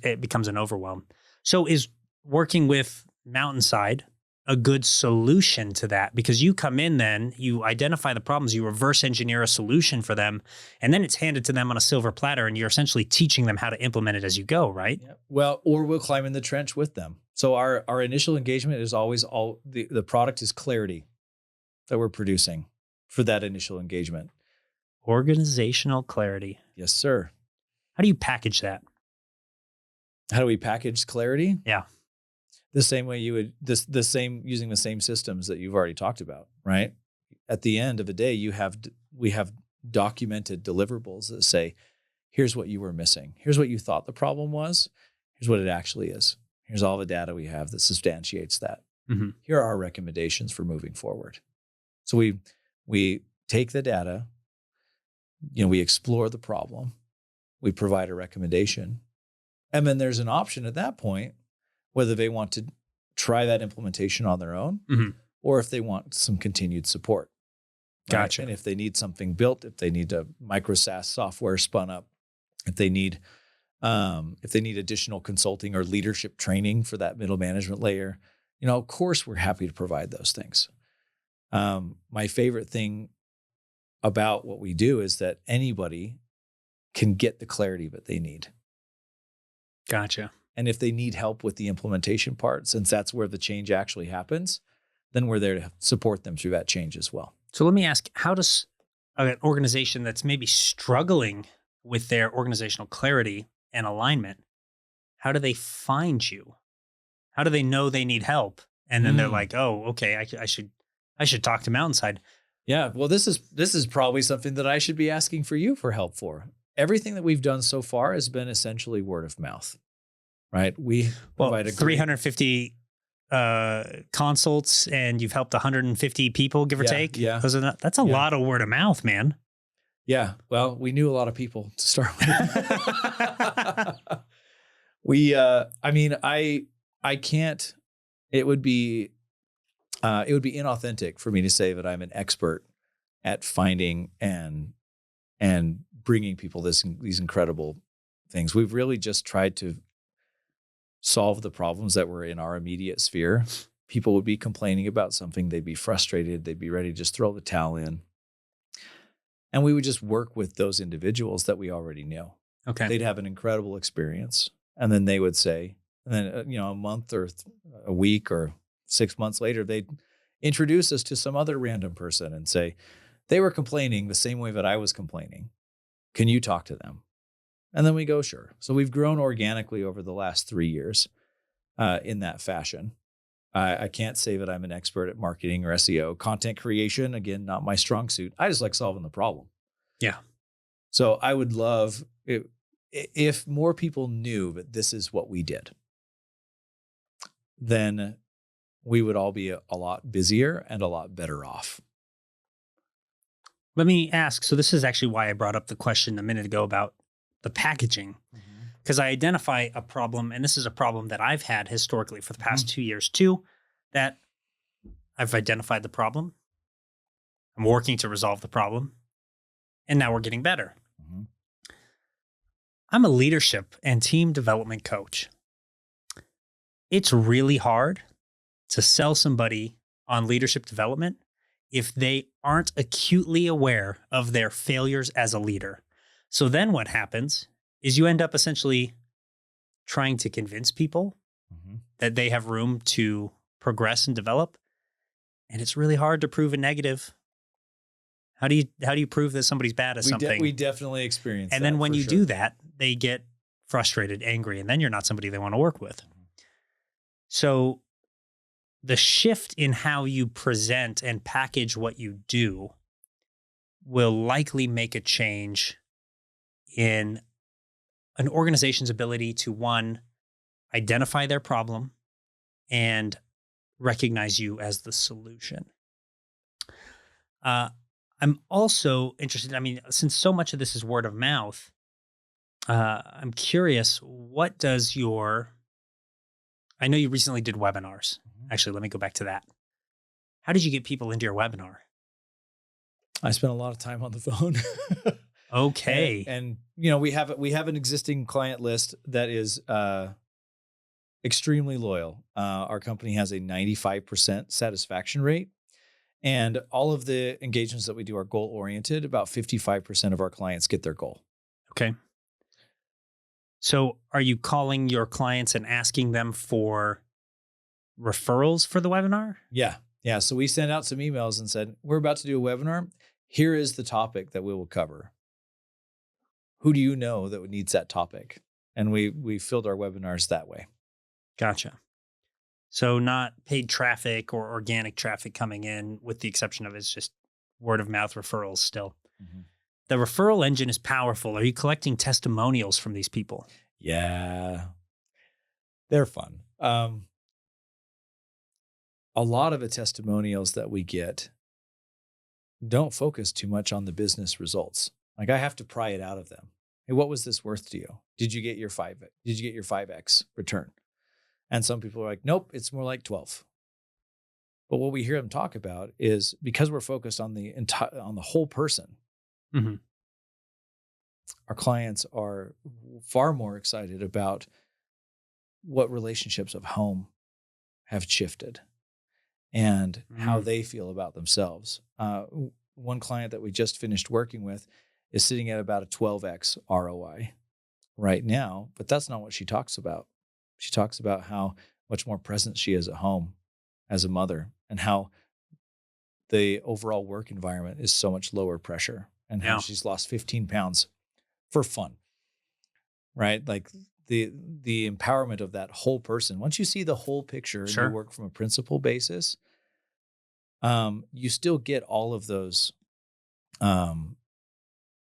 It becomes an overwhelm. So is working with Mountainside a good solution to that? Because you come in, then you identify the problems, you reverse engineer a solution for them, and then it's handed to them on a silver platter, and you're essentially teaching them how to implement it as you go, right? Yeah. Well, or we'll climb in the trench with them. So our initial engagement is always the product is clarity that we're producing for that initial engagement. Organizational clarity. Yes, sir. How do you package that? How do we package clarity? Yeah. The same way you would using the same systems that you've already talked about, right? At the end of the day, we have documented deliverables that say, here's what you were missing. Here's what you thought the problem was. Here's what it actually is. Here's all the data we have that substantiates that. Mm-hmm. Here are our recommendations for moving forward. So we take the data, we explore the problem, we provide a recommendation, and then there's an option at that point whether they want to try that implementation on their own, or if they want some continued support. Gotcha. Right? And if they need something built, if they need a micro SaaS software spun up, if they need additional consulting or leadership training for that middle management layer, of course we're happy to provide those things. My favorite thing about what we do is that anybody can get the clarity that they need. Gotcha. And if they need help with the implementation part, since that's where the change actually happens, then we're there to support them through that change as well. So let me ask, how does an organization that's maybe struggling with their organizational clarity and alignment, how do they find you? How do they know they need help? And then they're like, oh, okay, I should talk to Mountainside. Yeah, well, this is probably something that I should be asking for you for help for. Everything that we've done so far has been essentially word of mouth. Right. We provide 350 consults, and you've helped 150 people, give or take. Yeah. That's a lot of word of mouth, man. Yeah. Well, we knew a lot of people to start with. I can't, it would be inauthentic for me to say that I'm an expert at finding and bringing people these incredible things. We've really just tried to solve the problems that were in our immediate sphere. People would be complaining about something. They'd be frustrated. They'd be ready to just throw the towel in. And we would just work with those individuals that we already knew. Okay. They'd have an incredible experience. And then they would say, and then, a month or a week or 6 months later, they'd introduce us to some other random person and say, they were complaining the same way that I was complaining. Can you talk to them? And then we go, sure. So we've grown organically over the last 3 years in that fashion. I can't say that I'm an expert at marketing or SEO. Content creation, again, not my strong suit. I just like solving the problem. Yeah. So I would love it if more people knew that this is what we did, then we would all be a lot busier and a lot better off. Let me ask. So this is actually why I brought up the question a minute ago about the packaging, because I identify a problem, and this is a problem that I've had historically for the past 2 years too, that I've identified the problem. I'm working to resolve the problem, and now we're getting better. I'm a leadership and team development coach. It's really hard to sell somebody on leadership development if they aren't acutely aware of their failures as a leader. So then what happens is you end up essentially trying to convince people that they have room to progress and develop. And it's really hard to prove a negative. How do you prove that somebody's bad at something? We definitely experience that. And then when you do that, they get frustrated, angry, and then you're not somebody they want to work with. So the shift in how you present and package what you do will likely make a change in an organization's ability to, one, identify their problem and recognize you as the solution. I'm also interested, I mean, since so much of this is word of mouth, I'm curious, what does I know you recently did webinars. Actually, let me go back to that. How did you get people into your webinar? I spent a lot of time on the phone. Okay. And you know, we have an existing client list that is extremely loyal. Our company has a 95% satisfaction rate. And all of the engagements that we do are goal-oriented. About 55% of our clients get their goal. Okay. So are you calling your clients and asking them for referrals for the webinar? Yeah. Yeah. So we sent out some emails and said, we're about to do a webinar. Here is the topic that we will cover. Who do you know that needs that topic? And we filled our webinars that way. Gotcha. So not paid traffic or organic traffic coming in, with the exception of it's just word of mouth referrals still. The referral engine is powerful. Are you collecting testimonials from these people? Yeah. They're fun. A lot of the testimonials that we get don't focus too much on the business results. Like, I have to pry it out of them. Hey, what was this worth to you? Did you get your 5X return? And some people are like, nope, it's more like 12. But what we hear them talk about is, because we're focused on the whole person, our clients are far more excited about what relationships of home have shifted and how they feel about themselves. One client that we just finished working with is sitting at about a 12X ROI right now, but that's not what she talks about. She talks about how much more present she is at home as a mother, and how the overall work environment is so much lower pressure, and how she's lost 15 pounds for fun, right? Like the empowerment of that whole person. Once you see the whole picture and you work from a principle basis, you still get all of those,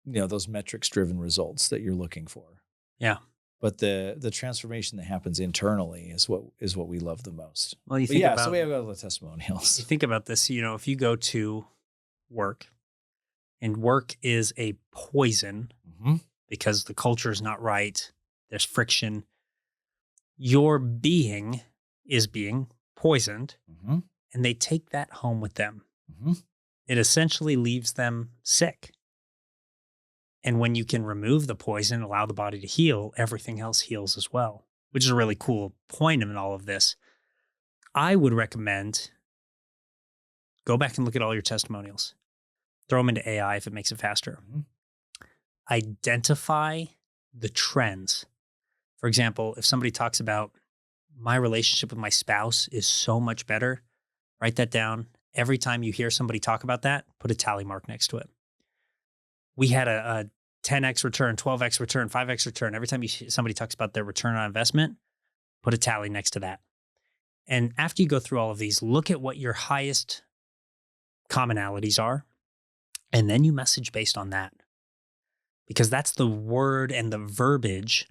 those metrics driven results that you're looking for. Yeah. But the transformation that happens internally is what we love the most. Well, you think about, so we have all the testimonials. You think about this, if you go to work, and work is a poison because the culture is not right, there's friction, your being is being poisoned, and they take that home with them. It essentially leaves them sick. And when you can remove the poison, allow the body to heal, everything else heals as well, which is a really cool point in all of this. I would recommend go back and look at all your testimonials. Throw them into AI if it makes it faster. Identify the trends. For example, if somebody talks about, my relationship with my spouse is so much better, write that down. Every time you hear somebody talk about that, put a tally mark next to it. We had a 10X return, 12X return, 5X return. Every time somebody talks about their return on investment, put a tally next to that. And after you go through all of these, look at what your highest commonalities are, and then you message based on that. Because that's the word and the verbiage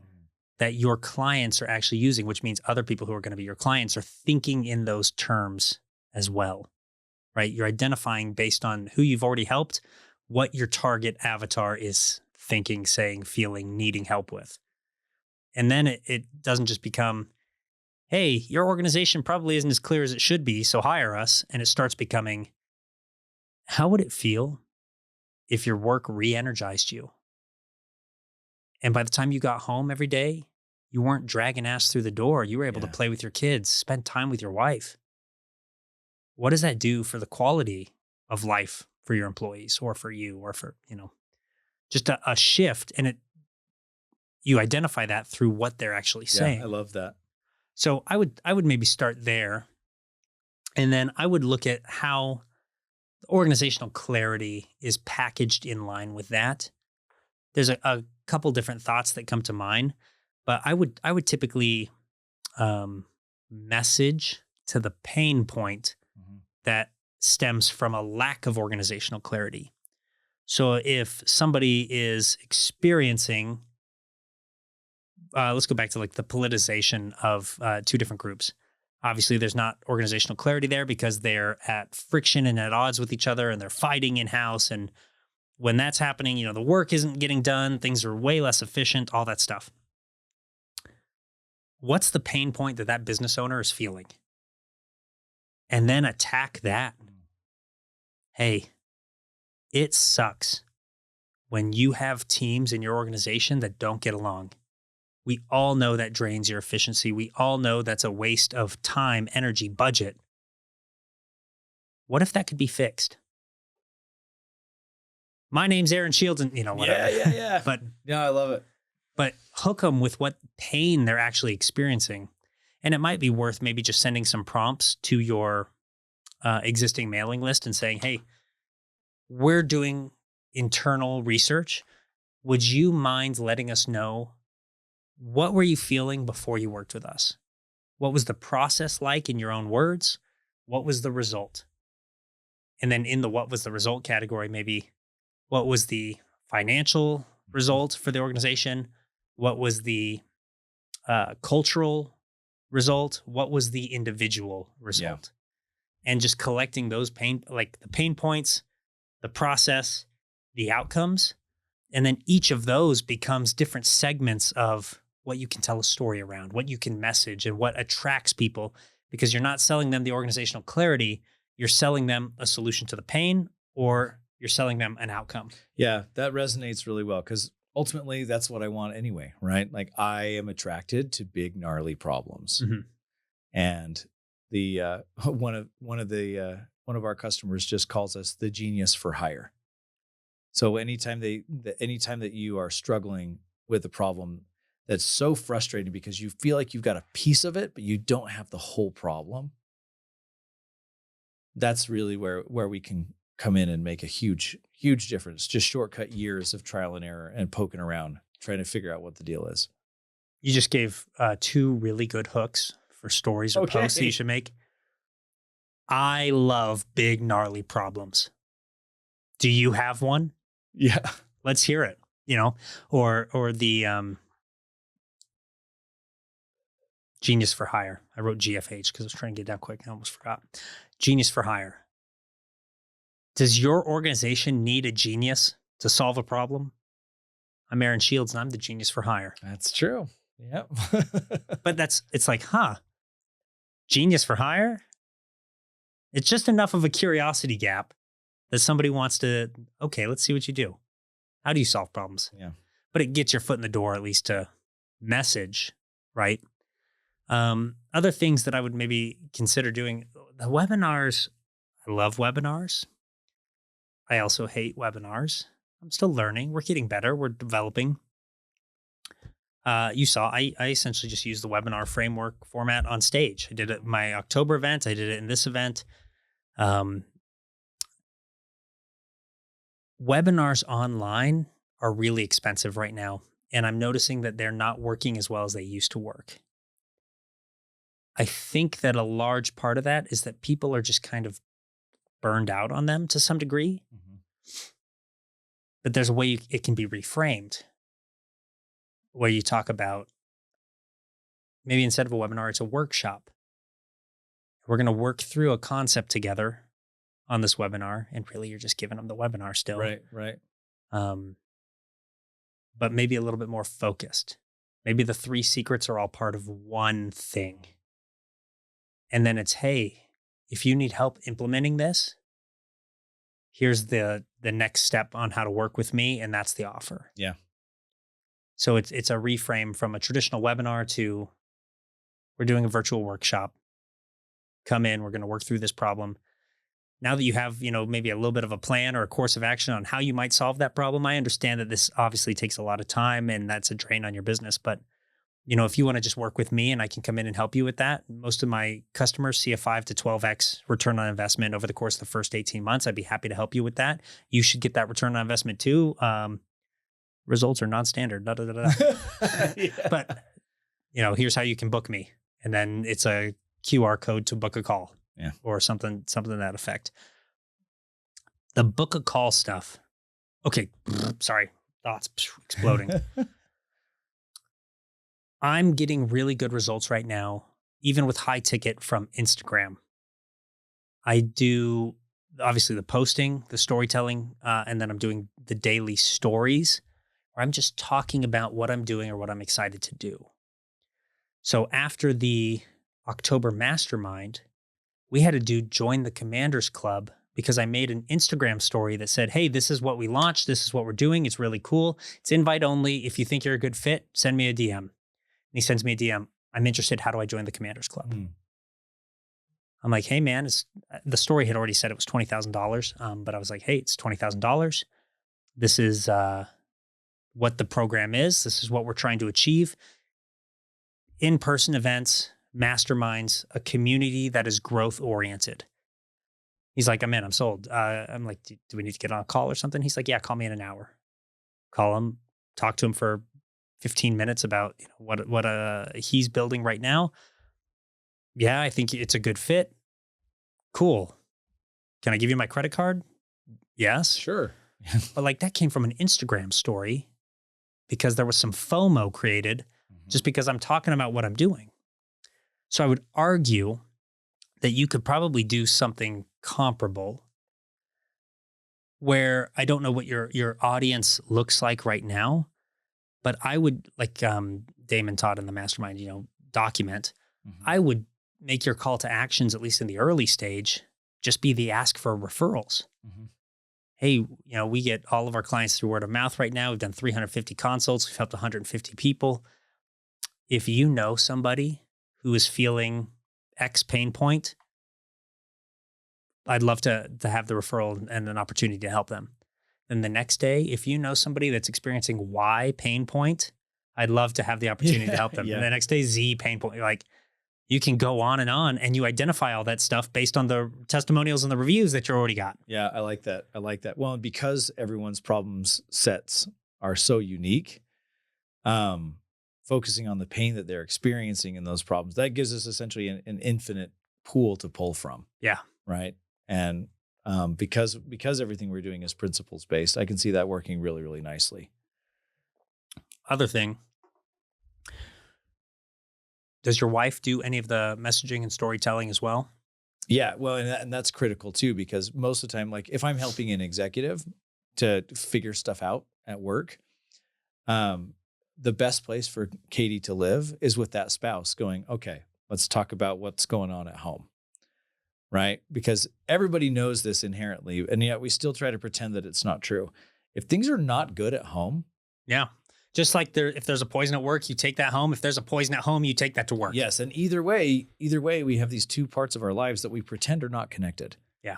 that your clients are actually using, which means other people who are going to be your clients are thinking in those terms as well, right? You're identifying based on who you've already helped, what your target avatar is thinking, saying, feeling, needing help with. And then it doesn't just become, hey, your organization probably isn't as clear as it should be, so hire us. And it starts becoming, how would it feel if your work re-energized you? And by the time you got home every day, you weren't dragging ass through the door. You were able to play with your kids, spend time with your wife. What does that do for the quality of life for your employees or for you or for, just a shift? And you identify that through what they're actually saying. I love that. So I would maybe start there. And then I would look at how organizational clarity is packaged in line with that. There's a couple different thoughts that come to mind, but I would typically message to the pain point that stems from a lack of organizational clarity. So if somebody is experiencing, let's go back to like the politicization of two different groups. Obviously, there's not organizational clarity there because they're at friction and at odds with each other and they're fighting in-house. And when that's happening, the work isn't getting done, things are way less efficient, all that stuff. What's the pain point that business owner is feeling? And then attack that. Hey, it sucks when you have teams in your organization that don't get along. We all know that drains your efficiency. We all know that's a waste of time, energy, budget. What if that could be fixed? My name's Aaron Shields and, whatever. Yeah. But I love it. But hook them with what pain they're actually experiencing. And it might be worth maybe just sending some prompts to your existing mailing list and saying, hey, we're doing internal research. Would you mind letting us know, what were you feeling before you worked with us? What was the process like in your own words? What was the result? And then in the what was the result category, maybe what was the financial result for the organization? What was the cultural result? What was the individual result? And just collecting those the pain points, the process, the outcomes. And then each of those becomes different segments of what you can tell a story around, what you can message, and what attracts people, because you're not selling them the organizational clarity. You're selling them a solution to the pain, or you're selling them an outcome. Yeah, that resonates really well because ultimately that's what I want anyway, right? Like I am attracted to big, gnarly problems. Mm-hmm. And the one of our customers just calls us the genius for hire. So anytime that you are struggling with a problem that's so frustrating because you feel like you've got a piece of it, but you don't have the whole problem, that's really where we can come in and make a huge, huge difference. Just shortcut years of trial and error and poking around, trying to figure out what the deal is. You just gave two really good hooks for stories or posts that you should make. I love big, gnarly problems. Do you have one? Yeah. Let's hear it, or the Genius for Hire. I wrote GFH because I was trying to get down quick. I almost forgot. Genius for Hire. Does your organization need a genius to solve a problem? I'm Aaron Shields and I'm the genius for hire. That's true. Yep. But it's like, genius for hire? It's just enough of a curiosity gap that somebody wants to, okay, let's see what you do. How do you solve problems? Yeah. But it gets your foot in the door, at least to message, right? Other things that I would maybe consider doing, the webinars. I love webinars. I also hate webinars. I'm still learning. We're getting better. We're developing. You saw, I essentially just used the webinar framework format on stage. I did it in my October event. I did it in this event. Webinars online are really expensive right now. And I'm noticing that they're not working as well as they used to work. I think that a large part of that is that people are just kind of burned out on them to some degree, but there's a way it can be reframed where you talk about maybe instead of a webinar, it's a workshop. We're going to work through a concept together on this webinar. And really, you're just giving them the webinar still. Right. But maybe a little bit more focused. Maybe the 3 secrets are all part of one thing. And then it's, hey, if you need help implementing this, here's the next step on how to work with me. And that's the offer. Yeah. So it's a reframe from a traditional webinar to we're doing a virtual workshop. Come in, we're going to work through this problem. Now that you have, maybe a little bit of a plan or a course of action on how you might solve that problem, I understand that this obviously takes a lot of time and that's a drain on your business. But, if you want to just work with me and I can come in and help you with that, most of my customers see a 5 to 12x return on investment over the course of the first 18 months. I'd be happy to help you with that. You should get that return on investment too. Results are non-standard. Yeah. But, here's how you can book me. And then it's a QR code to book a call. Yeah. Or something to that effect. The book a call stuff. Okay. Sorry. Thoughts exploding. I'm getting really good results right now, even with high ticket from Instagram. I do obviously the posting, the storytelling, and then I'm doing the daily stories where I'm just talking about what I'm doing or what I'm excited to do. So after the October mastermind, we had a dude join the Commanders Club because I made an Instagram story that said, hey, this is what we launched. This is what we're doing. It's really cool. It's invite only. If you think you're a good fit, send me a DM. And he sends me a DM. I'm interested. How do I join the Commanders Club? I'm like, hey, man, the story had already said it was $20,000. But I was like, hey, it's $20,000. This is what the program is. This is what we're trying to achieve. In-person events, masterminds, a community that is growth oriented. He's like, I'm in, I'm sold. I'm like, do we need to get on a call or something? He's like, yeah, call me in an hour. Call him, talk to him for 15 minutes about what he's building right now. Yeah, I think it's a good fit. Cool. Can I give you my credit card? Yes. Sure. But that came from an Instagram story because there was some FOMO created just because I'm talking about what I'm doing. So I would argue that you could probably do something comparable where I don't know what your audience looks like right now, but I would, like Damon taught in the mastermind, document. I would make your call to actions, at least in the early stage, just be the ask for referrals. Hey, we get all of our clients through word of mouth right now. We've done 350 consults. We've helped 150 people. If you know somebody who is feeling X pain point, I'd love to have the referral and an opportunity to help them. Then the next day, if you know somebody that's experiencing Y pain point, I'd love to have the opportunity to help them. And the next day, Z pain point. You can go on and you identify all that stuff based on the testimonials and the reviews that you already got. Yeah, I like that. Well, because everyone's problems sets are so unique, focusing on the pain that they're experiencing in those problems, that gives us essentially an infinite pool to pull from. Yeah. Right. And because everything we're doing is principles based, I can see that working really, really nicely. Other thing, does your wife do any of the messaging and storytelling as well? Yeah, well, and that's critical too, because most of the time, if I'm helping an executive to figure stuff out at work, the best place for Katie to live is with that spouse going, okay, let's talk about what's going on at home. Right? Because everybody knows this inherently, and yet we still try to pretend that it's not true. If things are not good at home. Yeah. Just like if there's a poison at work, you take that home. If there's a poison at home, you take that to work. Yes. And either way, we have these two parts of our lives that we pretend are not connected. Yeah.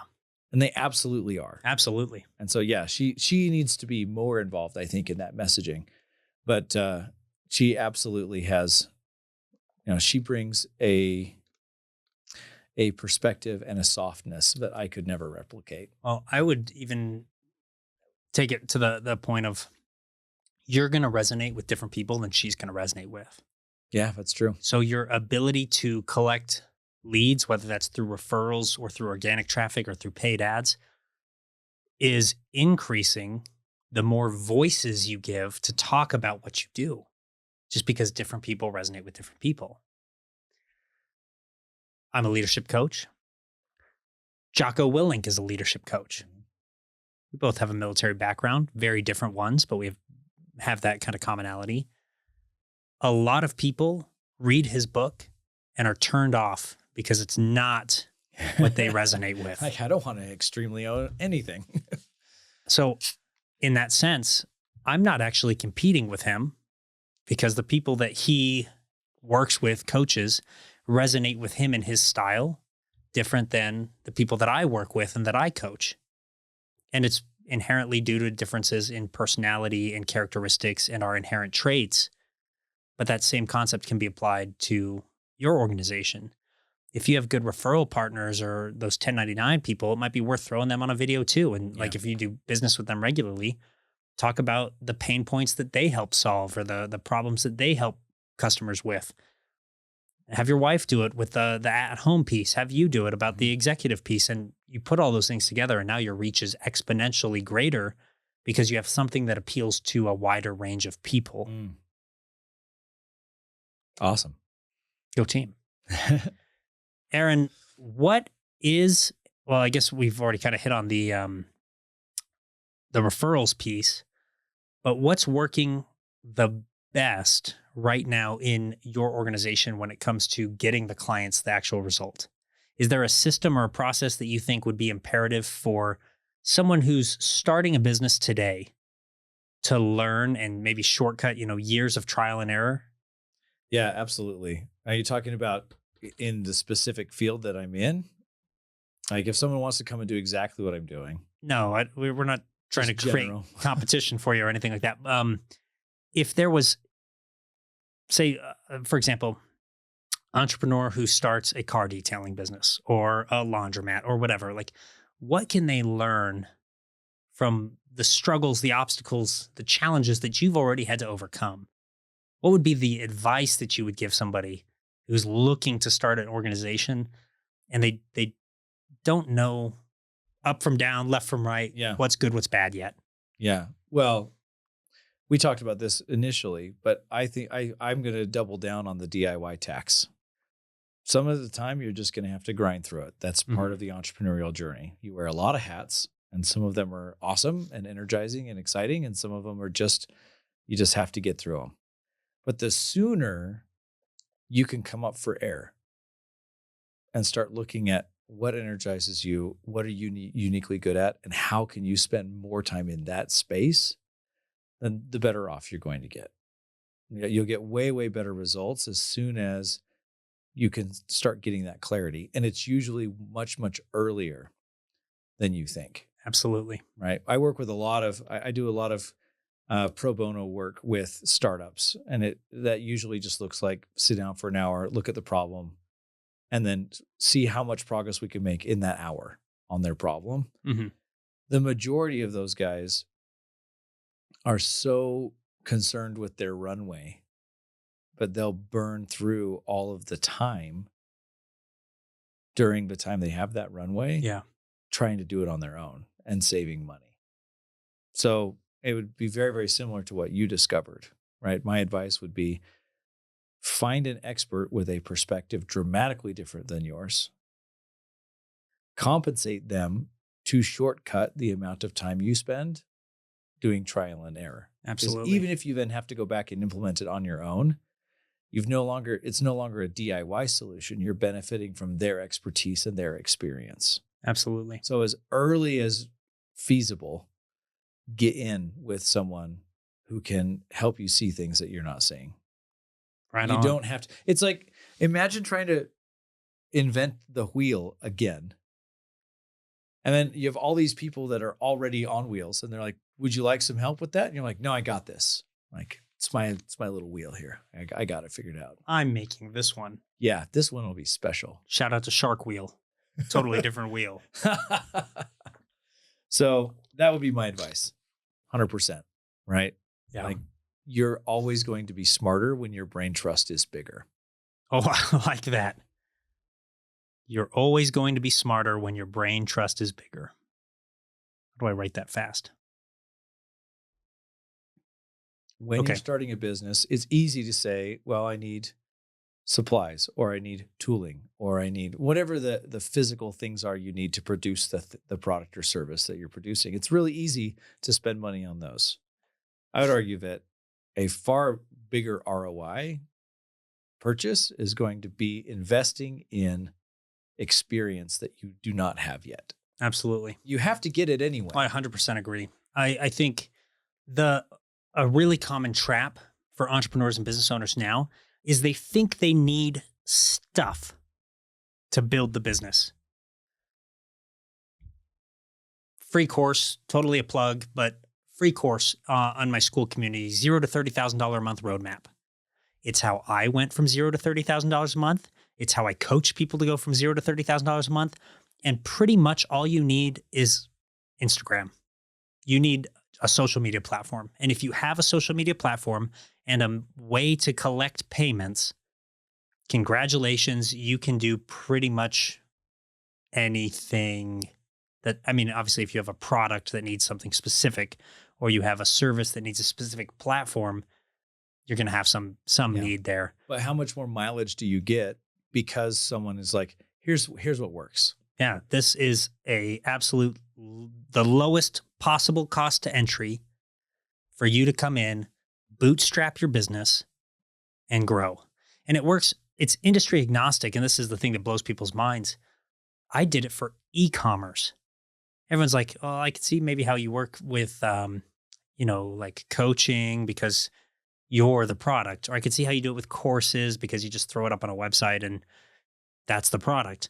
And they absolutely are. Absolutely. And so, yeah, she needs to be more involved, I think, in that messaging. But she absolutely has, she brings a perspective and a softness that I could never replicate. Well, I would even take it to the point of you're going to resonate with different people than she's going to resonate with. Yeah, that's true. So your ability to collect leads, whether that's through referrals or through organic traffic or through paid ads, is increasing the more voices you give to talk about what you do, just because different people resonate with different people. I'm a leadership coach. Jocko Willink is a leadership coach. We both have a military background, very different ones, but we have that kind of commonality. A lot of people read his book and are turned off because it's not what they resonate with. I don't want to extremely own anything. So in that sense, I'm not actually competing with him because the people that he works with, coaches, resonate with him and his style different than the people that I work with and that I coach. And it's inherently due to differences in personality and characteristics and our inherent traits. But that same concept can be applied to your organization. If you have good referral partners or those 1099 people, it might be worth throwing them on a video too. And like if you do business with them regularly, talk about the pain points that they help solve or the problems that they help customers with. Have your wife do it with the at-home piece. Have you do it about the executive piece. And you put all those things together and now your reach is exponentially greater because you have something that appeals to a wider range of people. Awesome. Go team. Aaron, what is, well, I guess we've already kind of hit on the referrals piece, but what's working the best right now in your organization when it comes to getting the clients the actual result? Is there a system or a process that you think would be imperative for someone who's starting a business today to learn and maybe shortcut, years of trial and error? Yeah, absolutely. Are you talking about in the specific field that I'm in? Like if someone wants to come and do exactly what I'm doing? No, we're not trying Just to create competition for you or anything like that. If there was, say, for example, entrepreneur who starts a car detailing business or a laundromat or whatever, like what can they learn from the struggles, the obstacles, the challenges that you've already had to overcome? What would be the advice that you would give somebody who's looking to start an organization and they don't know up from down, left from right, what's good, what's bad yet? Yeah. Well, we talked about this initially, but I think I'm going to double down on the DIY tax. Some of the time you're just going to have to grind through it. That's part of the entrepreneurial journey. You wear a lot of hats and some of them are awesome and energizing and exciting. And some of them are you just have to get through them. But the sooner you can come up for air and start looking at what energizes you, what are you uniquely good at, and how can you spend more time in that space, then the better off you're going to get. You'll get way, way better results as soon as you can start getting that clarity. And it's usually much, much earlier than you think. Absolutely. Right. I work with I do a lot of pro bono work with startups. And that usually just looks like sit down for an hour, look at the problem, and then see how much progress we can make in that hour on their problem. Mm-hmm. The majority of those guys are so concerned with their runway, but they'll burn through all of the time during the time they have that runway, trying to do it on their own and saving money. So it would be very, very similar to what you discovered, right? My advice would be find an expert with a perspective dramatically different than yours. Compensate them to shortcut the amount of time you spend doing trial and error. Absolutely. Even if you then have to go back and implement it on your own, it's no longer a DIY solution. You're benefiting from their expertise and their experience. Absolutely. So as early as feasible, get in with someone who can help you see things that you're not seeing. Right you on. Don't have to. It's like, imagine trying to invent the wheel again. And then you have all these people that are already on wheels and they're like, would you like some help with that? And you're like, no, I got this. Like, it's my little wheel here. I got it figured out. I'm making this one. Yeah, this one will be special. Shout out to Shark Wheel. Totally different wheel. So that would be my advice. 100%. Right? Yeah. Like, you're always going to be smarter when your brain trust is bigger. Oh, I like that. You're always going to be smarter when your brain trust is bigger. How do I write that fast? When Okay. you're starting a business, it's easy to say, well, I need supplies, or I need tooling, or I need whatever the physical things are you need to produce the product or service that you're producing. It's really easy to spend money on those. I would argue that a far bigger ROI purchase is going to be investing in experience that you do not have yet. Absolutely. You have to get it anyway. I 100% agree. I think a really common trap for entrepreneurs and business owners now is they think they need stuff to build the business. Free course, totally a plug, but free course on my school community, $0 to $30,000 a month roadmap. It's how I went from $0 to $30,000 a month. It's how I coach people to go from $0 to $30,000 a month. And pretty much all you need is Instagram. You need a social media platform. And if you have a social media platform and a way to collect payments, congratulations, you can do pretty much anything that, I mean, obviously if you have a product that needs something specific, or you have a service that needs a specific platform, you're going to have some need there. But how much more mileage do you get because someone is like, here's what works. Yeah, this is the lowest possible cost to entry for you to come in, bootstrap your business, and grow. And it works. It's industry agnostic. And this is the thing that blows people's minds. I did it for e-commerce. Everyone's like, oh, I could see maybe how you work with, like coaching because you're the product. Or I could see how you do it with courses because you just throw it up on a website and that's the product.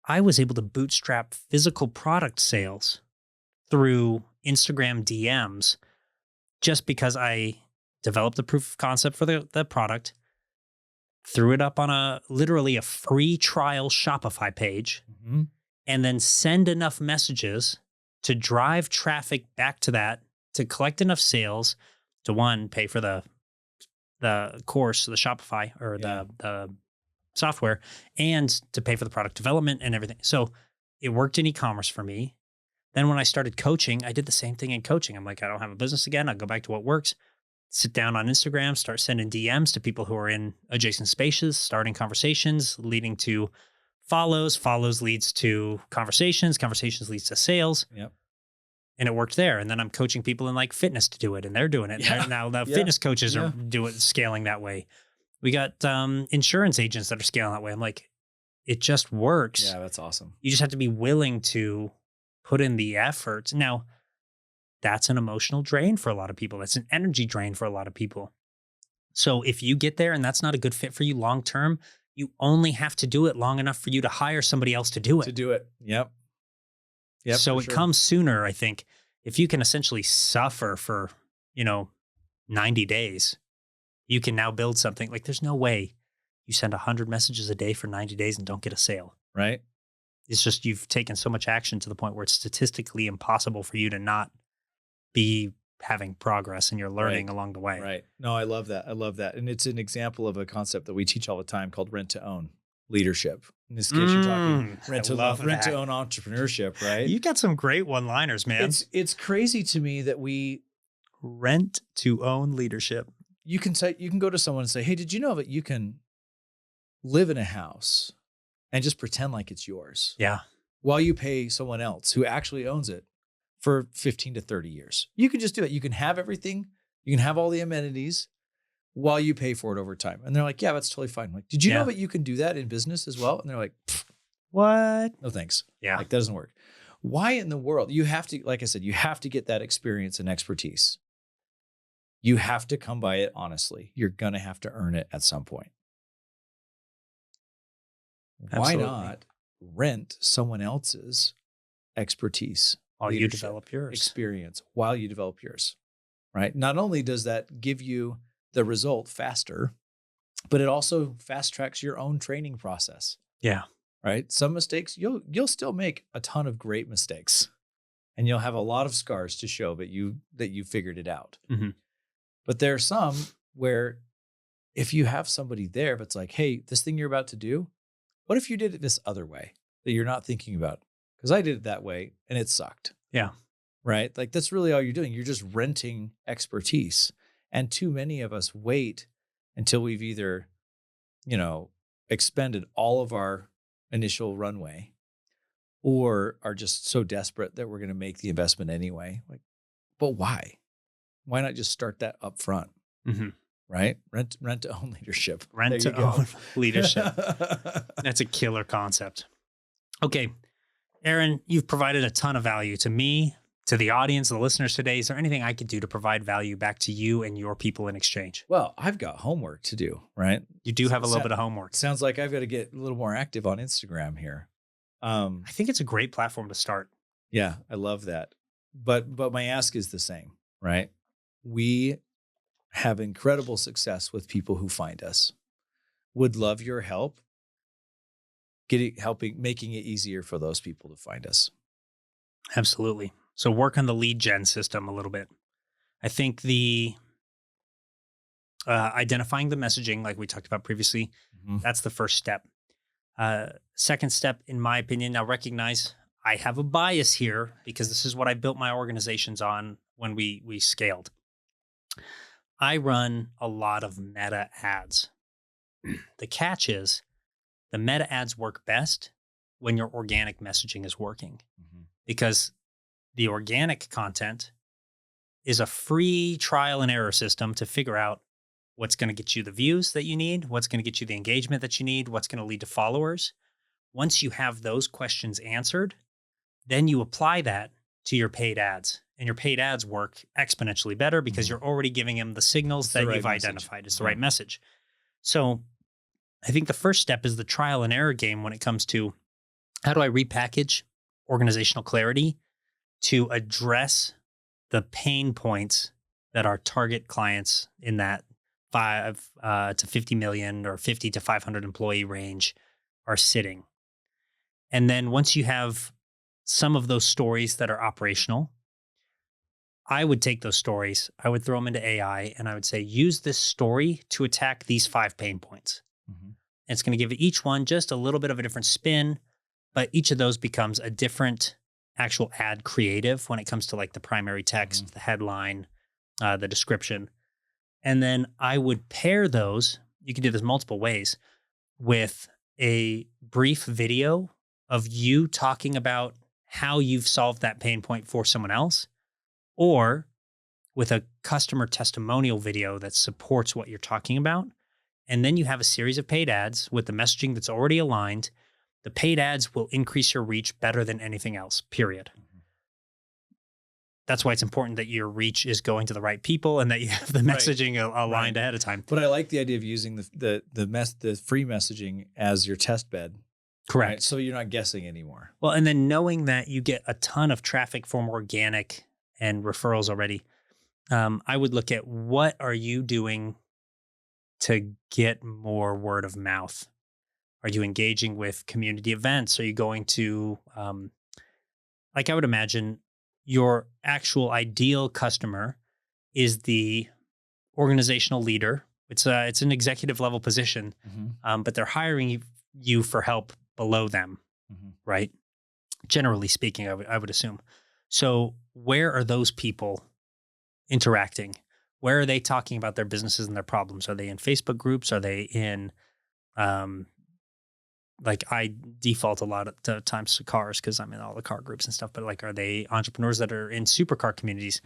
I was able to bootstrap physical product sales through Instagram DMs just because I developed a proof of concept for the product, threw it up on literally a free trial Shopify page, and then send enough messages to drive traffic back to that, to collect enough sales to one, pay for the course, the Shopify or the software, and to pay for the product development and everything. So it worked in e-commerce for me. Then when I started coaching, I did the same thing in coaching. I'm like, I don't have a business again. I'll go back to what works. Sit down on Instagram, start sending DMs to people who are in adjacent spaces, starting conversations, leading to follows. Follows leads to conversations. Conversations leads to sales. Yep. And it worked there. And then I'm coaching people in like fitness to do it, and they're doing it. Yeah. Now the fitness coaches are scaling that way. We got insurance agents that are scaling that way. I'm like, it just works. Yeah, that's awesome. You just have to be willing to put in the effort. Now, that's an emotional drain for a lot of people. That's an energy drain for a lot of people. So if you get there and that's not a good fit for you long term, you only have to do it long enough for you to hire somebody else to do it. Yep. So it comes sooner, I think. If you can essentially suffer for, 90 days, you can now build something. Like there's no way you send 100 messages a day for 90 days and don't get a sale. Right. It's just you've taken so much action to the point where it's statistically impossible for you to not be having progress and you're learning along the way. Right. No, I love that. And it's an example of a concept that we teach all the time called rent to own leadership. In this case, you're talking rent to own entrepreneurship, right? You got some great one-liners, man. It's crazy to me that we rent to own leadership. You can go to someone and say, hey, did you know that you can live in a house and just pretend like it's yours? Yeah. While you pay someone else who actually owns it for 15 to 30 years. You can just do it. You can have everything. You can have all the amenities while you pay for it over time. And they're like, yeah, that's totally fine. I'm like, did you know that you can do that in business as well? And they're like, what? No, thanks. Yeah. Like that doesn't work. Why in the world? You have to, like I said, you have to get that experience and expertise. You have to come by it honestly. You're going to have to earn it at some point. Absolutely. Why not rent someone else's expertise while you develop yours? Experience while you develop yours, right? Not only does that give you the result faster, but it also fast tracks your own training process. Yeah. Right? Some mistakes, you'll still make a ton of great mistakes and you'll have a lot of scars to show that you figured it out. Mm-hmm. But there are some where if you have somebody there, but it's like, hey, this thing you're about to do, what if you did it this other way that you're not thinking about? Because I did it that way and it sucked. Yeah. Right? Like that's really all you're doing. You're just renting expertise. And too many of us wait until we've either, expended all of our initial runway or are just so desperate that we're going to make the investment anyway. Like, but why? Why not just start that up front? Mm-hmm. Right? Rent to own leadership. Rent to own leadership. That's a killer concept. Okay. Aaron, you've provided a ton of value to me, to the audience, the listeners today. Is there anything I could do to provide value back to you and your people in exchange? Well, I've got homework to do, right? You do have a little bit of homework. Sounds like I've got to get a little more active on Instagram here. I think it's a great platform to start. Yeah, I love that. But my ask is the same, right? We have incredible success with people who find us. Would love your help making it easier for those people to find us. Absolutely. So work on the lead gen system a little bit. I think the identifying the messaging, like we talked about previously, that's the first step. Second step, in my opinion, now recognize I have a bias here because this is what I built my organizations on when we scaled. I run a lot of meta ads. The catch is the meta ads work best when your organic messaging is working because the organic content is a free trial and error system to figure out what's going to get you the views that you need, what's going to get you the engagement that you need, what's going to lead to followers. Once you have those questions answered, then you apply that to your paid ads. And your paid ads work exponentially better because you're already giving them the signals that you've identified as the right message. So I think the first step is the trial and error game when it comes to how do I repackage organizational clarity to address the pain points that our target clients in that 5 to 50 million or 50 to 500 employee range are sitting. And then once you have some of those stories that are operational, I would take those stories, I would throw them into AI, and I would say, use this story to attack these 5 pain points. And it's going to give each one just a little bit of a different spin, but each of those becomes a different actual ad creative when it comes to like the primary text, the headline, the description. And then I would pair those, you can do this multiple ways, with a brief video of you talking about how you've solved that pain point for someone else, or with a customer testimonial video that supports what you're talking about. And then you have a series of paid ads with the messaging that's already aligned. The paid ads will increase your reach better than anything else, period. That's why it's important that your reach is going to the right people and that you have the messaging aligned ahead of time. But I like the idea of using the free messaging as your test bed. Correct. Right? So you're not guessing anymore. Well, and then knowing that you get a ton of traffic from organic and referrals already, I would look at what are you doing to get more word of mouth? Are you engaging with community events? Are you going to, like I would imagine your actual ideal customer is the organizational leader. It's an executive level position, but they're hiring you for help below them, right? Generally speaking, I would assume. So where are those people interacting? Where are they talking about their businesses and their problems? Are they in Facebook groups? Are they in, like I default a lot of times to cars because I'm in all the car groups and stuff, but like, are they entrepreneurs that are in supercar communities?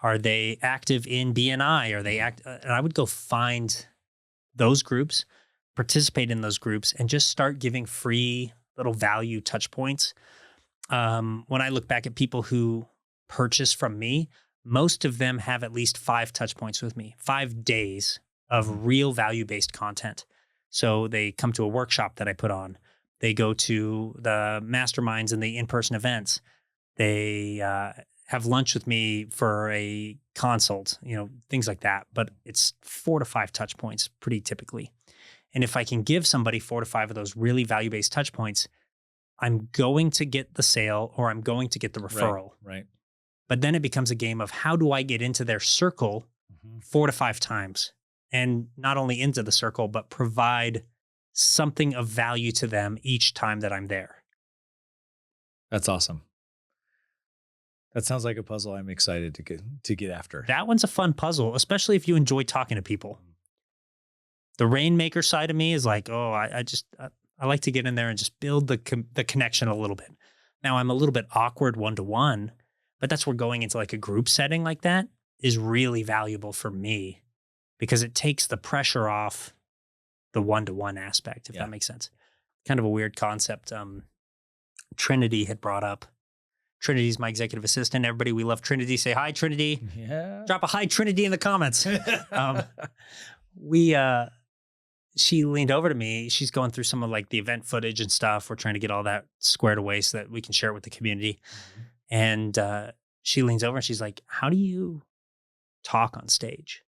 Are they active in BNI? Are they and I would go find those groups, participate in those groups, and just start giving free little value touch points. When I look back at people who purchase from me, most of them have at least 5 touch points with me, 5 days of real value-based content. So they come to a workshop that I put on. They go to the masterminds and the in-person events. They have lunch with me for a consult, things like that. But it's 4 to 5 touch points pretty typically. And if I can give somebody 4 to 5 of those really value-based touch points, I'm going to get the sale or I'm going to get the referral. Right. But then it becomes a game of how do I get into their circle 4 to 5 times, and not only into the circle, but provide something of value to them each time that I'm there. That's awesome. That sounds like a puzzle I'm excited to get after. That one's a fun puzzle, especially if you enjoy talking to people. The rainmaker side of me is like, oh, I like to get in there and just build the connection a little bit. Now I'm a little bit awkward one-to-one, but that's where going into like a group setting like that is really valuable for me because it takes the pressure off the one-to-one aspect, if that makes sense. Kind of a weird concept. Trinity had brought up. Trinity's my executive assistant. Everybody, we love Trinity. Say hi, Trinity. Yeah. Drop a hi, Trinity, in the comments. She leaned over to me. She's going through some of like the event footage and stuff. We're trying to get all that squared away so that we can share it with the community. Mm-hmm. And she leans over and she's like, how do you talk on stage?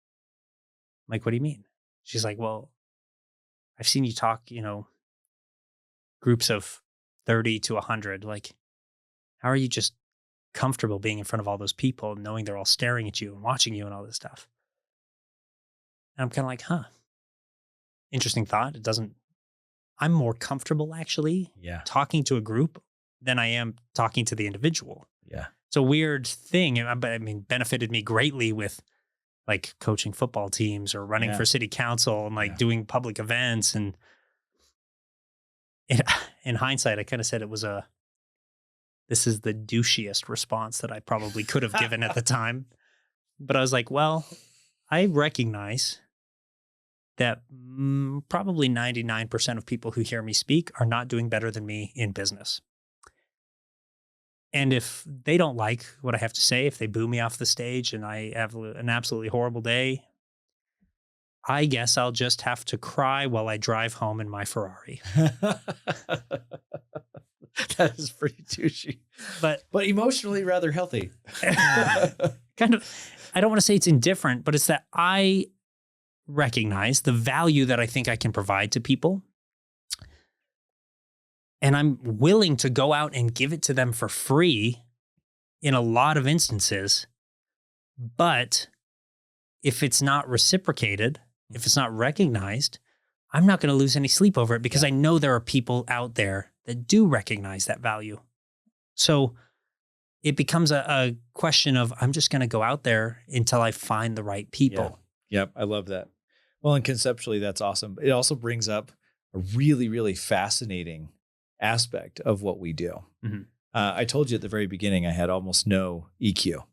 I'm like, what do you mean? She's like, well, I've seen you talk, groups of 30 to 100. Like, how are you just comfortable being in front of all those people and knowing they're all staring at you and watching you and all this stuff? And I'm kind of like, huh. Interesting thought. I'm more comfortable actually talking to a group than I am talking to the individual. Yeah. It's a weird thing. But I mean, benefited me greatly with like coaching football teams or running for city council and like doing public events. And in hindsight, I kind of said this is the douchiest response that I probably could have given at the time. But I was like, well, I recognize that probably 99% of people who hear me speak are not doing better than me in business. And if they don't like what I have to say, if they boo me off the stage and I have an absolutely horrible day, I guess I'll just have to cry while I drive home in my Ferrari. That is pretty douchey, but emotionally rather healthy. Kind of, I don't want to say it's indifferent, but it's that I recognize the value that I think I can provide to people. And I'm willing to go out and give it to them for free in a lot of instances. But if it's not reciprocated, if it's not recognized, I'm not going to lose any sleep over it because I know there are people out there that do recognize that value. So it becomes a question of, I'm just going to go out there until I find the right people. Yeah. Yep. I love that. Well, and conceptually, that's awesome. It also brings up a really, really fascinating aspect of what we do. Mm-hmm. I told you at the very beginning, I had almost no EQ,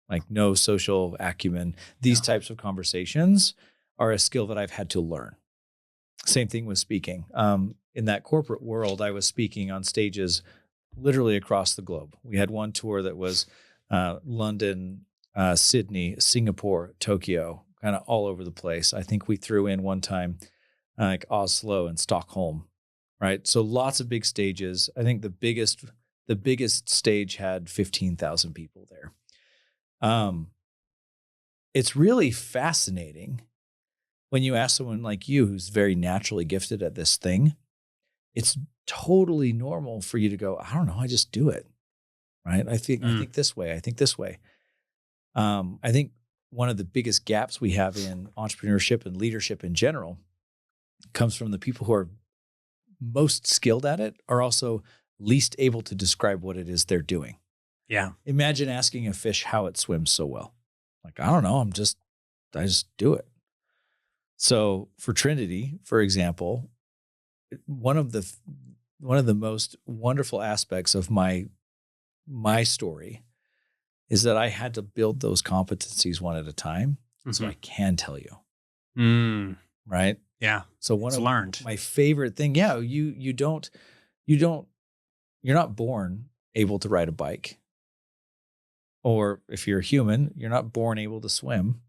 like no social acumen. These types of conversations are a skill that I've had to learn. Same thing with speaking. In that corporate world, I was speaking on stages literally across the globe. We had one tour that was London, Sydney, Singapore, Tokyo, kind of all over the place. I think we threw in one time like Oslo and Stockholm, right? So lots of big stages. I think the biggest stage had 15,000 people there. It's really fascinating when you ask someone like you who's very naturally gifted at this thing. It's totally normal for you to go, I don't know, I just do it, right? I think this way. I think this way. I think one of the biggest gaps we have in entrepreneurship and leadership in general comes from the people who are most skilled at it are also least able to describe what it is they're doing. Yeah. Imagine asking a fish how it swims so well. Like, I don't know. I just do it. So for Trinity, for example, one of the most wonderful aspects of my story is that I had to build those competencies one at a time. So I can tell you. Right? Yeah. So my favorite thing, you're not born able to ride a bike. Or if you're a human, you're not born able to swim.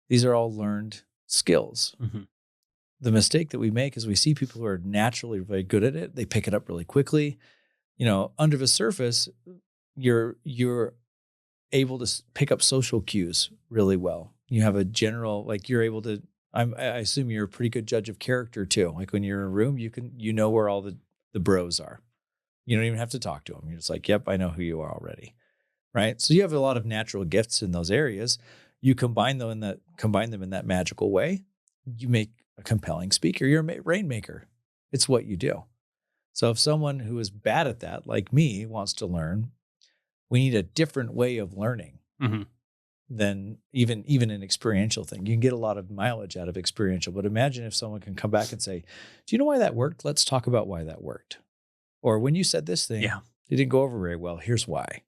These are all learned skills. Mm-hmm. The mistake that we make is we see people who are naturally very good at it. They pick it up really quickly. Under the surface, you're able to pick up social cues really well. You have a general, like you're able to, I assume you're a pretty good judge of character too. Like when you're in a room, you know where all the bros are. You don't even have to talk to them. You're just like, yep, I know who you are already. Right. So you have a lot of natural gifts in those areas. You combine them in that magical way, you make a compelling speaker. You're a rainmaker. It's what you do. So if someone who is bad at that, like me, wants to learn, we need a different way of learning than even an experiential thing. You can get a lot of mileage out of experiential, but imagine if someone can come back and say, do you know why that worked? Let's talk about why that worked. Or when you said this thing, it didn't go over very well. Here's why.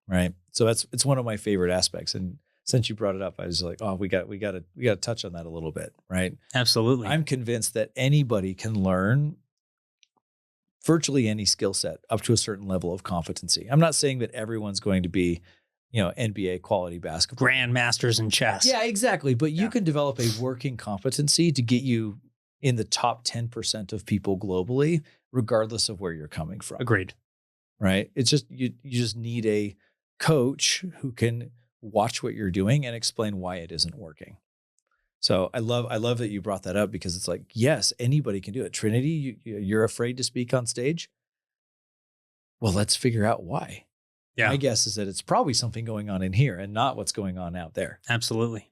Right. So it's one of my favorite aspects. And since you brought it up, I was like, oh, we got to touch on that a little bit. Right. Absolutely. I'm convinced that anybody can learn virtually any skill set up to a certain level of competency. I'm not saying that everyone's going to be, NBA quality basketball. Grandmasters in chess. Yeah, exactly. But you can develop a working competency to get you in the top 10% of people globally, regardless of where you're coming from. Agreed. Right. It's just, you just need a coach who can watch what you're doing and explain why it isn't working. So I love that you brought that up, because it's like, yes, anybody can do it. Trinity, you're afraid to speak on stage. Well, let's figure out why. Yeah. My guess is that it's probably something going on in here and not what's going on out there. Absolutely.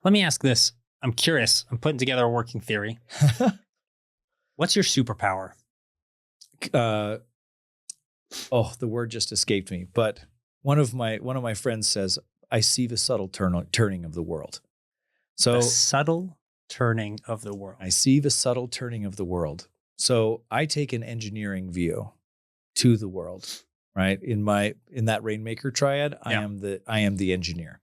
Let me ask this. I'm curious. I'm putting together a working theory. What's your superpower? The word just escaped me, but one of my friends says, I see the subtle turning of the world. So the subtle turning of the world. I see the subtle turning of the world. So I take an engineering view to the world, right? In that Rainmaker triad, I am the engineer.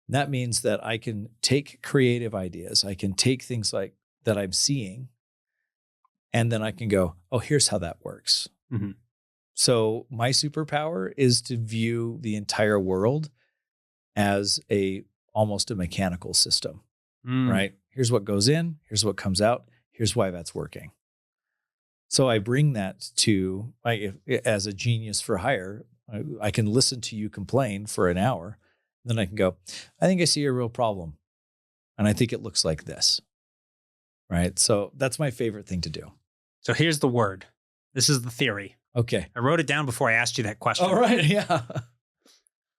That means that I can take creative ideas. I can take things like that I'm seeing, and then I can go, oh, here's how that works. Mm-hmm. So my superpower is to view the entire world as almost a mechanical system, right? Here's what goes in, here's what comes out, here's why that's working. So I bring that to, as a genius for hire, I can listen to you complain for an hour. Then I can go, I think I see a real problem. And I think it looks like this, right? So that's my favorite thing to do. So here's the word. This is the theory. Okay. I wrote it down before I asked you that question. All right. Yeah. I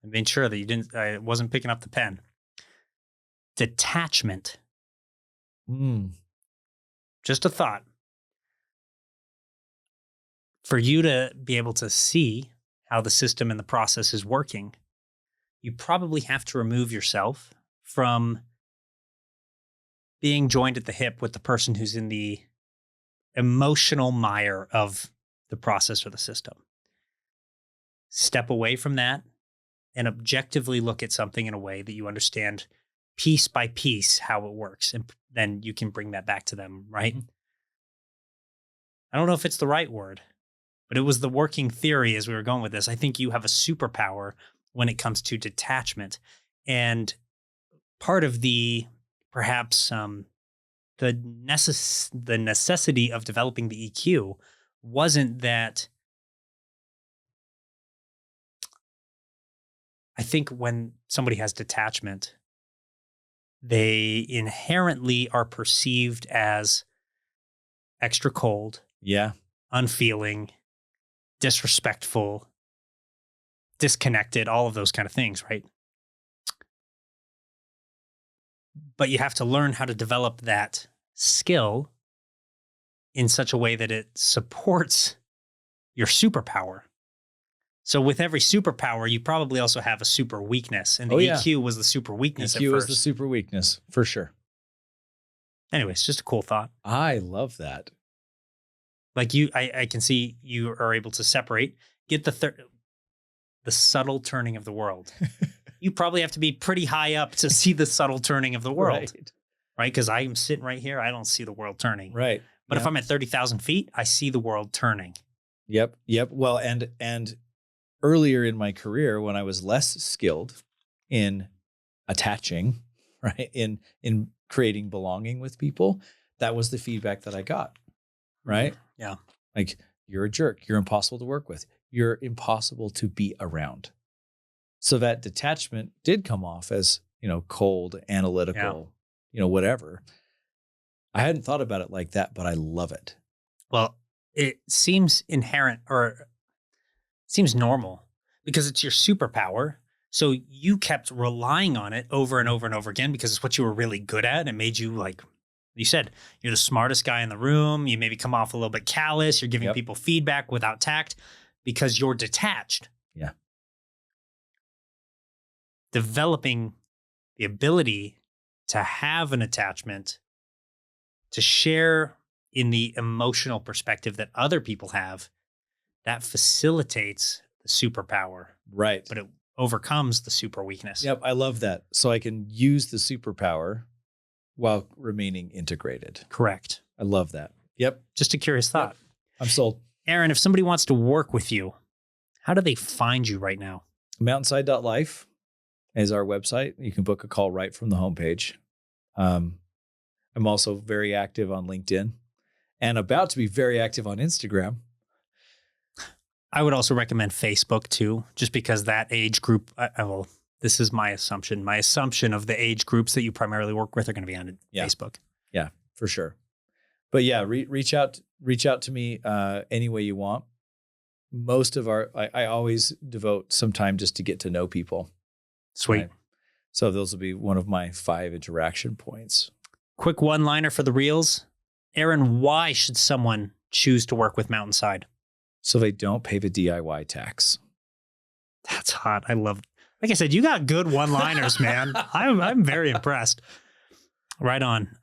made sure that I wasn't picking up the pen. Detachment. Just a thought. For you to be able to see how the system and the process is working, you probably have to remove yourself from being joined at the hip with the person who's in the emotional mire of the process or the system. Step away from that and objectively look at something in a way that you understand piece by piece how it works. And then you can bring that back to them, right? Mm-hmm. I don't know if it's the right word, but it was the working theory as we were going with this. I think you have a superpower when it comes to detachment. And part of the, perhaps, the necessity of developing the EQ wasn't that. I think when somebody has detachment, they inherently are perceived as extra cold, unfeeling, disrespectful, disconnected, all of those kind of things, right? But you have to learn how to develop that skill in such a way that it supports your superpower. So with every superpower, you probably also have a super weakness. And the EQ was the super weakness at first. EQ was the super weakness, for sure. Anyways, just a cool thought. I love that. Like I can see you are able to separate, get the subtle turning of the world. You probably have to be pretty high up to see the subtle turning of the world. Right? Because I'm sitting right here. I don't see the world turning. Right. But if I'm at 30,000 feet, I see the world turning. Yep. Well, and earlier in my career, when I was less skilled in attaching, right, in creating belonging with people, that was the feedback that I got, right? Yeah. Like, you're a jerk. You're impossible to work with. You're impossible to be around. So that detachment did come off as, cold, analytical, whatever. I hadn't thought about it like that, but I love it. Well, it seems inherent or seems normal because it's your superpower So you kept relying on it over and over and over again because it's what you were really good at. It made you, like you said, you're the smartest guy in the room. You maybe come off a little bit callous. You're giving people feedback without tact because you're detached. Yeah. Developing the ability to have an attachment, to share in the emotional perspective that other people have, that facilitates the superpower. Right. But it overcomes the super weakness. Yep. I love that. So I can use the superpower while remaining integrated. Correct. I love that. Yep. Just a curious thought. Yep. I'm sold. Aaron, if somebody wants to work with you, how do they find you right now? Mountainside.life is our website. You can book a call right from the homepage. I'm also very active on LinkedIn and about to be very active on Instagram. I would also recommend Facebook too, just because that age group, this is my assumption. My assumption of the age groups that you primarily work with are going to be on Facebook. Yeah, for sure. But yeah, reach out to me any way you want. Most of I always devote some time just to get to know people. Sweet. Right? So those will be one of my 5 interaction points. Quick one-liner for the reels. Aaron, why should someone choose to work with Mountainside? So they don't pay the DIY tax. That's hot. I love, like I said, you got good one-liners, man. I'm very impressed. Right on.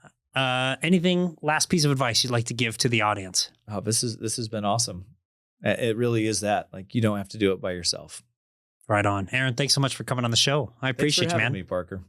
Anything, last piece of advice you'd like to give to the audience? Oh, this has been awesome. It really is that. Like, you don't have to do it by yourself. Right on. Aaron, thanks so much for coming on the show. I appreciate you, man. Thanks for having me, Parker.